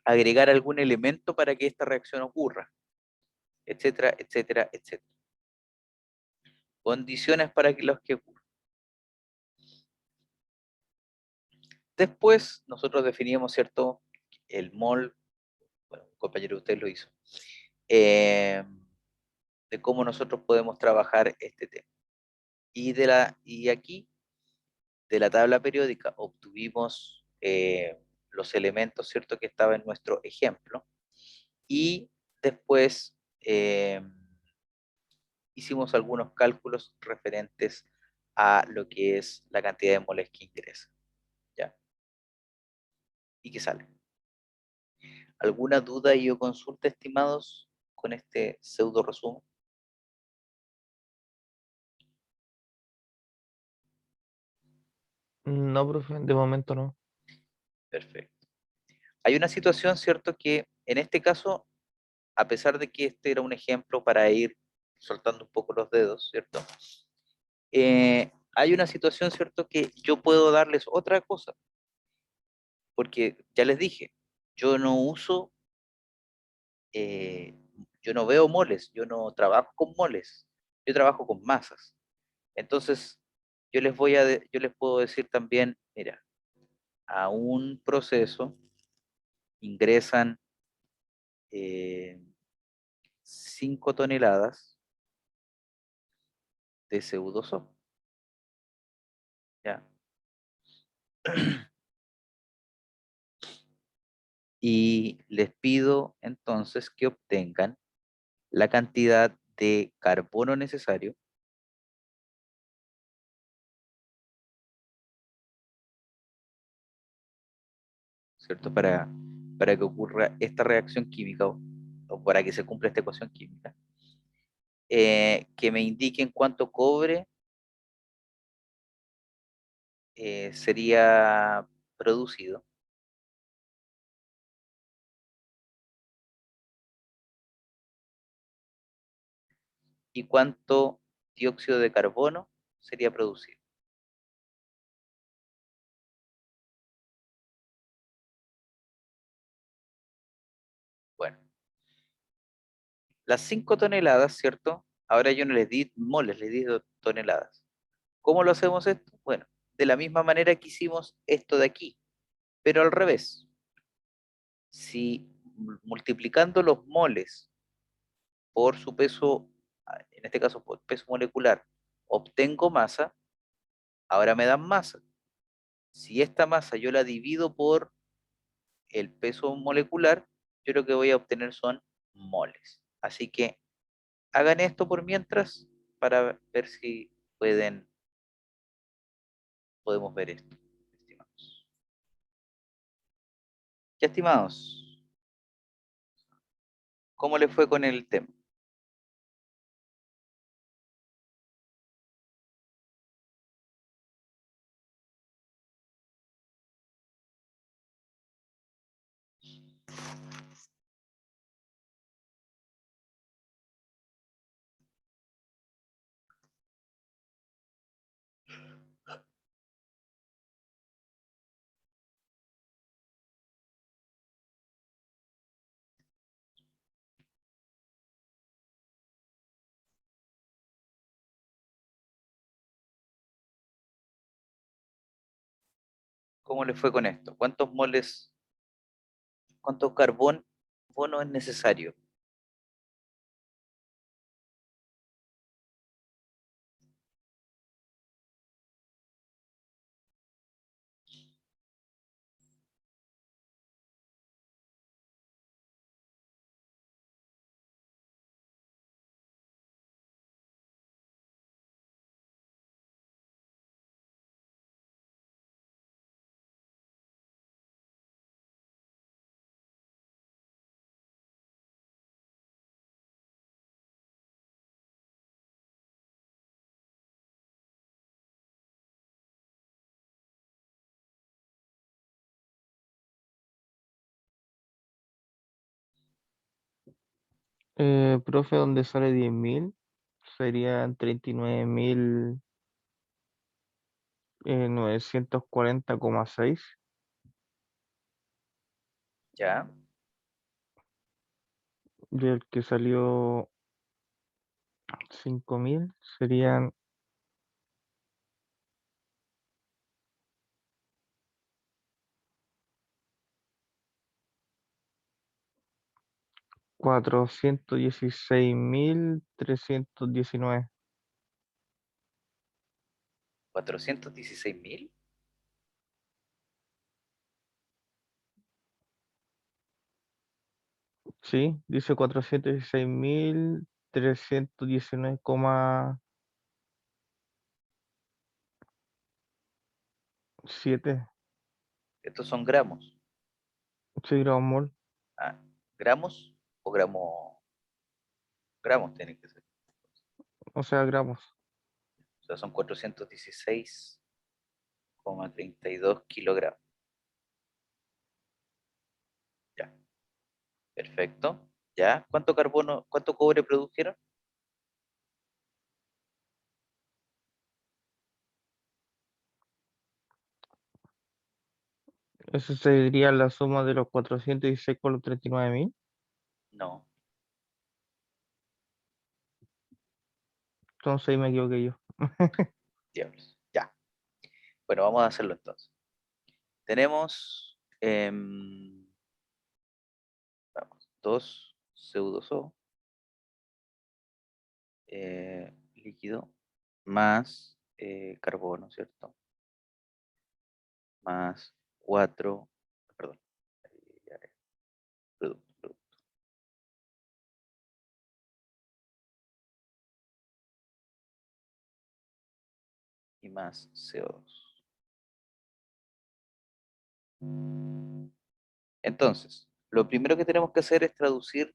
agregar algún elemento para que esta reacción ocurra, etcétera, etcétera, etcétera. Condiciones para que los que ocurran. Después, nosotros definíamos, ¿cierto?, el mol, bueno, un compañero de ustedes lo hizo, eh, de cómo nosotros podemos trabajar este tema. Y aquí, de la tabla periódica, obtuvimos los elementos, ¿cierto?, que estaba en nuestro ejemplo, y después hicimos algunos cálculos referentes a lo que es la cantidad de moles que ingresa, ¿ya? Y que sale. ¿Alguna duda y o consulta, estimados, con este pseudo resumen? No, profe, de momento no. Perfecto. Hay una situación, ¿cierto?, que en este caso, a pesar de que este era un ejemplo para ir soltando un poco los dedos, ¿cierto? Hay una situación, ¿cierto?, que yo puedo darles otra cosa, porque ya les dije, yo no uso, eh, yo no veo moles, yo no trabajo con moles, yo trabajo con masas. Entonces, yo les puedo decir también, mira, a un proceso ingresan 5 toneladas de pseudoso, ¿ya? Y les pido entonces que obtengan la cantidad de carbono necesario, ¿cierto? Para que ocurra esta reacción química o para que se cumpla esta ecuación química, que me indiquen cuánto cobre sería producido y cuánto dióxido de carbono sería producido. Bueno, las 5 toneladas, ¿cierto? Ahora yo no les di moles, les di toneladas. ¿Cómo lo hacemos esto? Bueno, de la misma manera que hicimos esto de aquí, pero al revés. Si multiplicando los moles por su peso, en este caso por peso molecular, obtengo masa, ahora me dan masa. Si esta masa yo la divido por el peso molecular, yo lo que voy a obtener son moles. Así que hagan esto por mientras para ver si podemos ver esto, estimados. Ya, estimados, ¿cómo les fue con el tema? ¿Cómo les fue con esto? ¿Cuántos moles, cuánto carbono es necesario? Profe, donde sale 10.000 serían 39.940,6. ¿Ya? Y el que salió 5.000 serían 416.319. 416.000. Sí, dice 416.319,7. Estos son gramos. Sí, gramos mol. Ah, ¿gramos o gramos tienen que ser? O sea, gramos. O sea, son 416,32 kilogramos. Ya, perfecto. ¿Ya? ¿Cuánto carbono, cuánto cobre produjeron? Eso sería la suma de los 416 con los 39.000. No, Entonces ahí me equivoqué yo. diablos. Ya. Bueno, vamos a hacerlo entonces. Tenemos vamos, 2 pseudoso líquido más carbono, ¿cierto? Más 4, perdón, producto, y más CO2. Entonces, lo primero que tenemos que hacer es traducir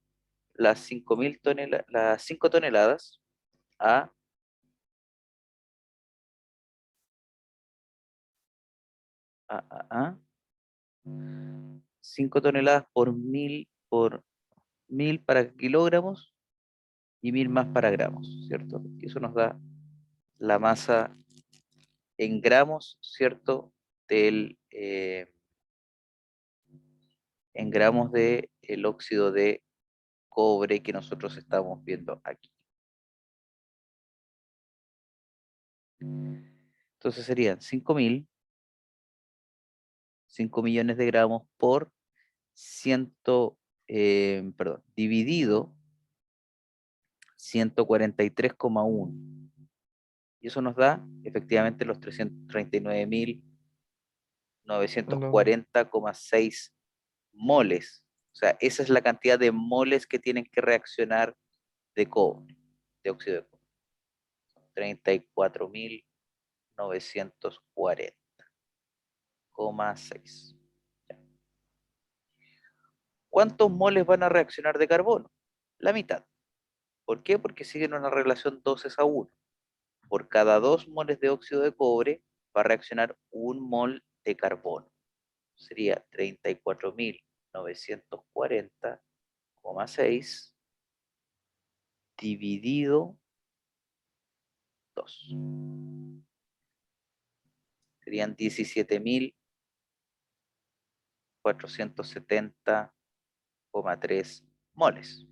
las 5.000 las 5 toneladas a, a 5 toneladas por 1.000 para kilogramos y 1.000 más para gramos, ¿cierto? Y eso nos da la masa en gramos, ¿cierto? En gramos de el óxido de cobre que nosotros estamos viendo aquí. Entonces serían 5 millones de gramos por dividido 143,1. Y eso nos da efectivamente los 339.940,6 moles. O sea, esa es la cantidad de moles que tienen que reaccionar de cobre, de óxido de cobre. 34.940,6. ¿Cuántos moles van a reaccionar de carbono? La mitad. ¿Por qué? Porque siguen una relación 2:1. Por cada 2 moles de óxido de cobre va a reaccionar 1 mol de carbono. Sería 34.940,6 dividido 2. Serían 17.470,3 moles.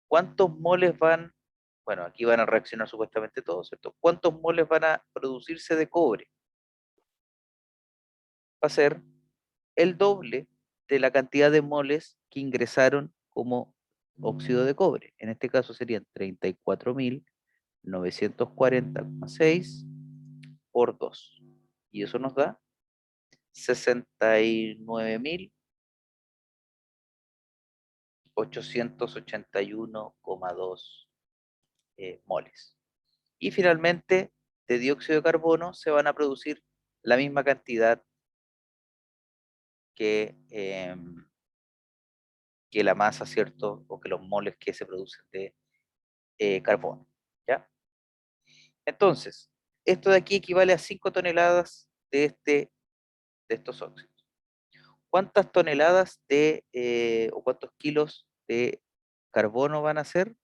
¿Cuántos moles van? Bueno, aquí van a reaccionar supuestamente todos, ¿cierto? ¿Cuántos moles van a producirse de cobre? Va a ser el doble de la cantidad de moles que ingresaron como óxido de cobre. En este caso serían 34.940,6 por 2. Y eso nos da 69.881,2 moles. Y finalmente, de dióxido de carbono se van a producir la misma cantidad que la masa, ¿cierto? O que los moles que se producen de carbono, ¿ya? Entonces, esto de aquí equivale a 5 toneladas de estos óxidos. ¿Cuántas toneladas o cuántos kilos de carbono van a ser?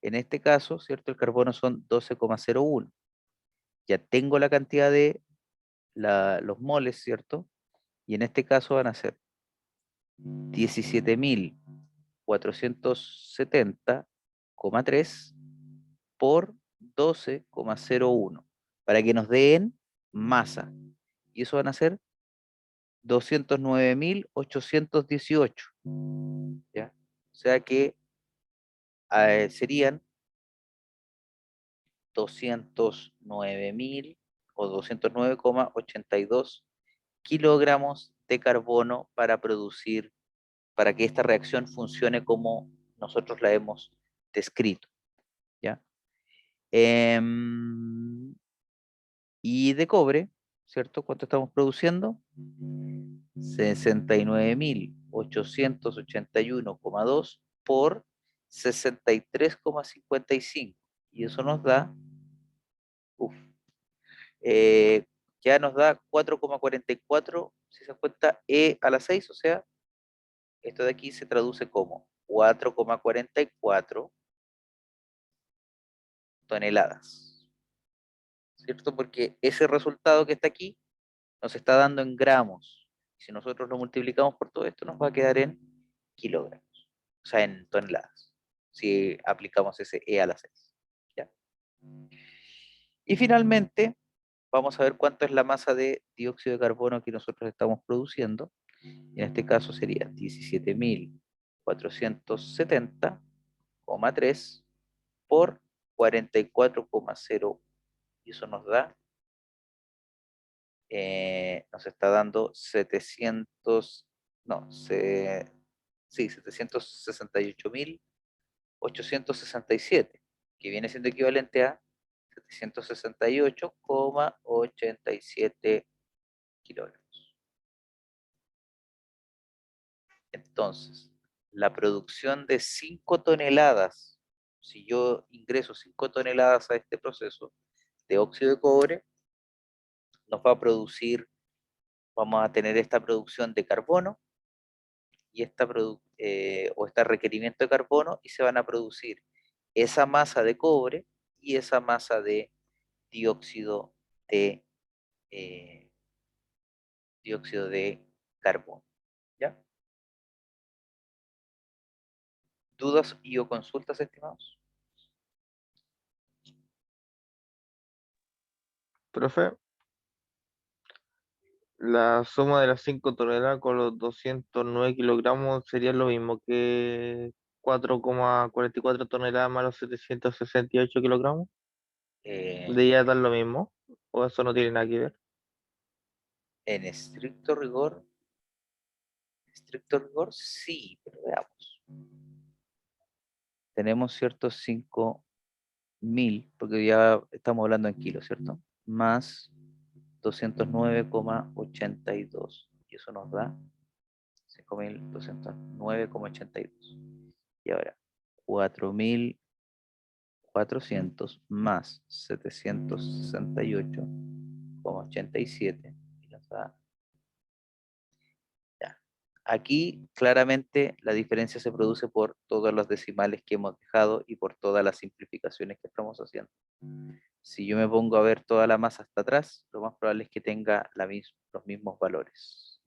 En este caso, ¿cierto? El carbono son 12,01. Ya tengo la cantidad de los moles, ¿cierto? Y en este caso van a ser 17.470,3 por 12,01 para que nos den masa. Y eso van a ser 209.818. ¿Ya? O sea que serían 209.000 o 209,82 kilogramos de carbono para que esta reacción funcione como nosotros la hemos descrito. ¿Ya? Y de cobre, ¿cierto? ¿Cuánto estamos produciendo? 69.881,2 por 63,55. Y eso nos da, ya nos da 4,44, si se cuenta, E a la 6, o sea, esto de aquí se traduce como 4,44 toneladas, ¿cierto? Porque ese resultado que está aquí nos está dando en gramos. Si nosotros lo multiplicamos por todo esto, nos va a quedar en kilogramos, o sea, en toneladas, si aplicamos ese E a la 6. ¿Ya? Y finalmente, vamos a ver cuánto es la masa de dióxido de carbono que nosotros estamos produciendo. En este caso sería 17.470,3 por 44,0. Y eso nos está dando 768.867, que viene siendo equivalente a 768,87 kilogramos. Entonces, la producción de 5 toneladas, si yo ingreso 5 toneladas a este proceso de óxido de cobre, nos va a producir, vamos a tener esta producción de carbono y este requerimiento de carbono, y se van a producir esa masa de cobre y esa masa de dióxido de, eh, dióxido de carbono. ¿Ya? ¿Dudas y o consultas, estimados? Profe, la suma de las 5 toneladas con los 209 kilogramos sería lo mismo que 4,44 toneladas más los 768 kilogramos. Eh, ¿Debería dar lo mismo? ¿O eso no tiene nada que ver? en estricto rigor, sí, pero veamos. Tenemos ciertos 5.000, porque ya estamos hablando en kilos, ¿cierto? Más 209,82. Y eso nos da 5.209,82. Y ahora, 4.400 más 768,87. Y nos da. Ya. Aquí claramente la diferencia se produce por todos los decimales que hemos dejado y por todas las simplificaciones que estamos haciendo. Si yo me pongo a ver toda la masa hasta atrás, lo más probable es que tenga los mismos valores.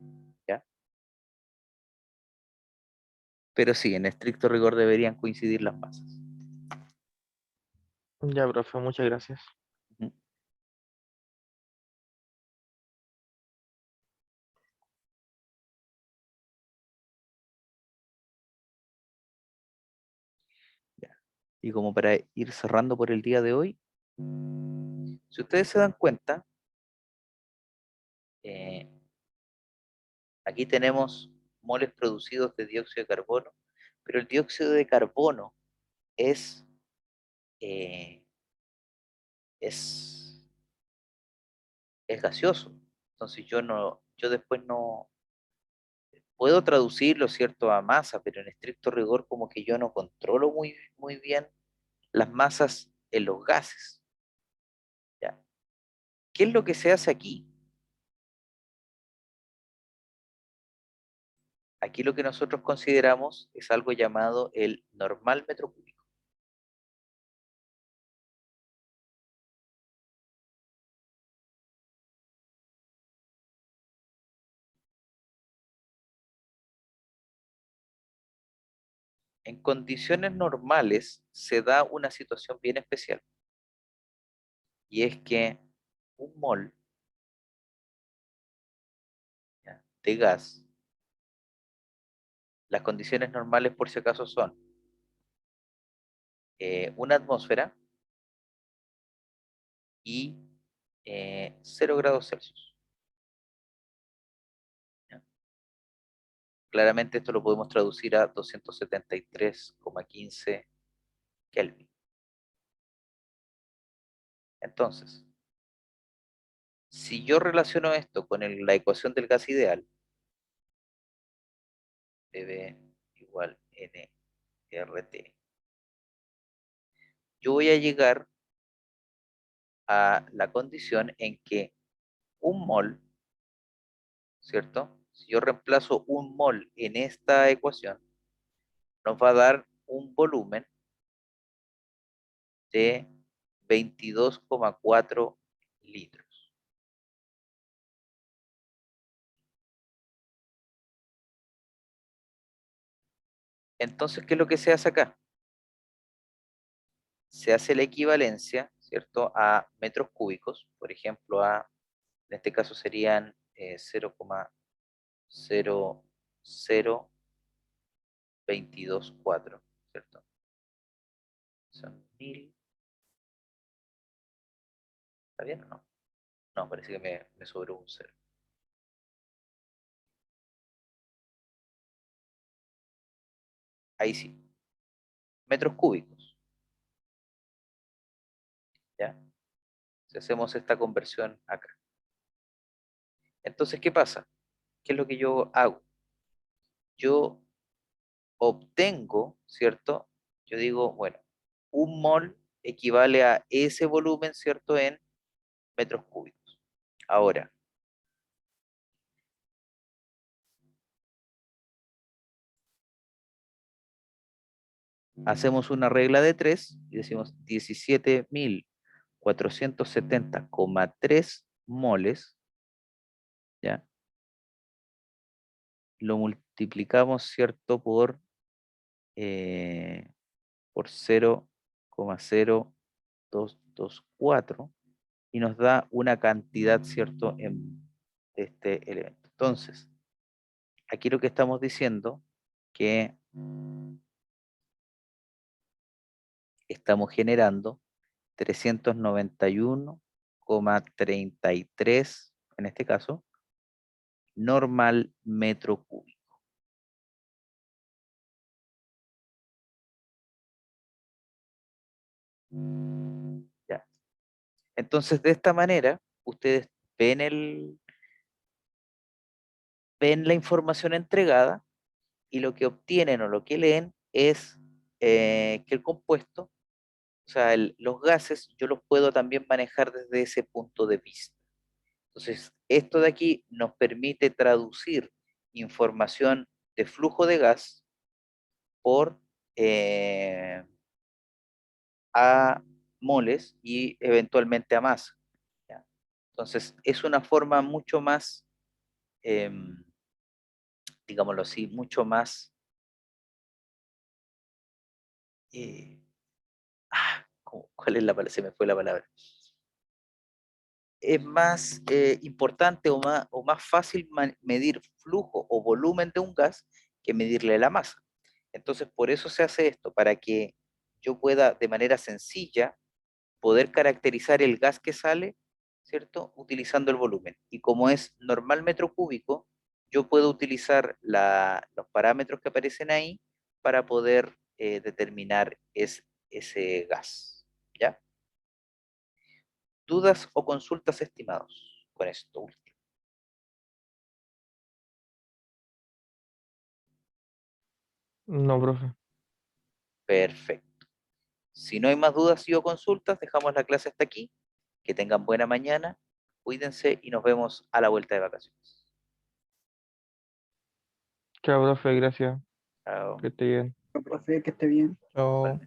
¿Ya? Pero sí, en estricto rigor deberían coincidir las masas. Ya, profe, muchas gracias. Ujú. Ya. Y como para ir cerrando por el día de hoy, si ustedes se dan cuenta, eh, aquí tenemos moles producidos de dióxido de carbono, pero el dióxido de carbono es, eh, es, es gaseoso. Entonces yo después no puedo traducirlo, ¿cierto?, a masa, pero en estricto rigor como que yo no controlo muy bien las masas en los gases. ¿Ya? ¿Qué es lo que se hace aquí? Aquí lo que nosotros consideramos es algo llamado el normal metro cúbico. En condiciones normales se da una situación bien especial, y es que un mol, ¿ya?, de gas, las condiciones normales por si acaso son una atmósfera y 0 grados Celsius. ¿Ya? Claramente esto lo podemos traducir a 273,15 Kelvin. Entonces, si yo relaciono esto con la ecuación del gas ideal, PV igual nRT, yo voy a llegar a la condición en que un mol, ¿cierto? Si yo reemplazo un mol en esta ecuación, nos va a dar un volumen de 22,4 litros. Entonces, ¿qué es lo que se hace acá? Se hace la equivalencia, ¿cierto?, a metros cúbicos, por ejemplo, en este caso serían 0,00224, ¿cierto? Son 1000, ¿está bien o no? No, parece que me sobró un cero. Ahí sí, metros cúbicos, ¿ya? Si hacemos esta conversión acá. Entonces, ¿qué pasa? ¿Qué es lo que yo hago? Yo obtengo, ¿cierto? Yo digo, bueno, un mol equivale a ese volumen, ¿cierto?, en metros cúbicos. Ahora, hacemos una regla de 3 y decimos 17.470,3 moles, ¿ya? Lo multiplicamos, ¿cierto? Por 0,0224 y nos da una cantidad, ¿cierto? De este elemento. Entonces, aquí lo que estamos diciendo que estamos generando 391,33, en este caso, normal metro cúbico. Ya. Entonces, de esta manera, ustedes ven la información entregada y lo que obtienen o lo que leen es que el compuesto, o sea, los gases, yo los puedo también manejar desde ese punto de vista. Entonces, esto de aquí nos permite traducir información de flujo de gas por a moles y eventualmente a masa. ¿Ya? Entonces, es una forma mucho más, digámoslo así, mucho más, eh, ¿cuál es la palabra? Se me fue la palabra. Es más importante o más fácil medir flujo o volumen de un gas que medirle la masa. Entonces, por eso se hace esto, para que yo pueda de manera sencilla poder caracterizar el gas que sale, ¿cierto? Utilizando el volumen. Y como es normal metro cúbico, yo puedo utilizar los parámetros que aparecen ahí para poder determinar ese gas. ¿Ya? ¿Dudas o consultas, estimados, con esto último? No, profe. Perfecto. Si no hay más dudas y o consultas, dejamos la clase hasta aquí. Que tengan buena mañana, cuídense y nos vemos a la vuelta de vacaciones. Chao, profe, gracias. Chao. Que esté bien. Profe, que esté bien. Chao.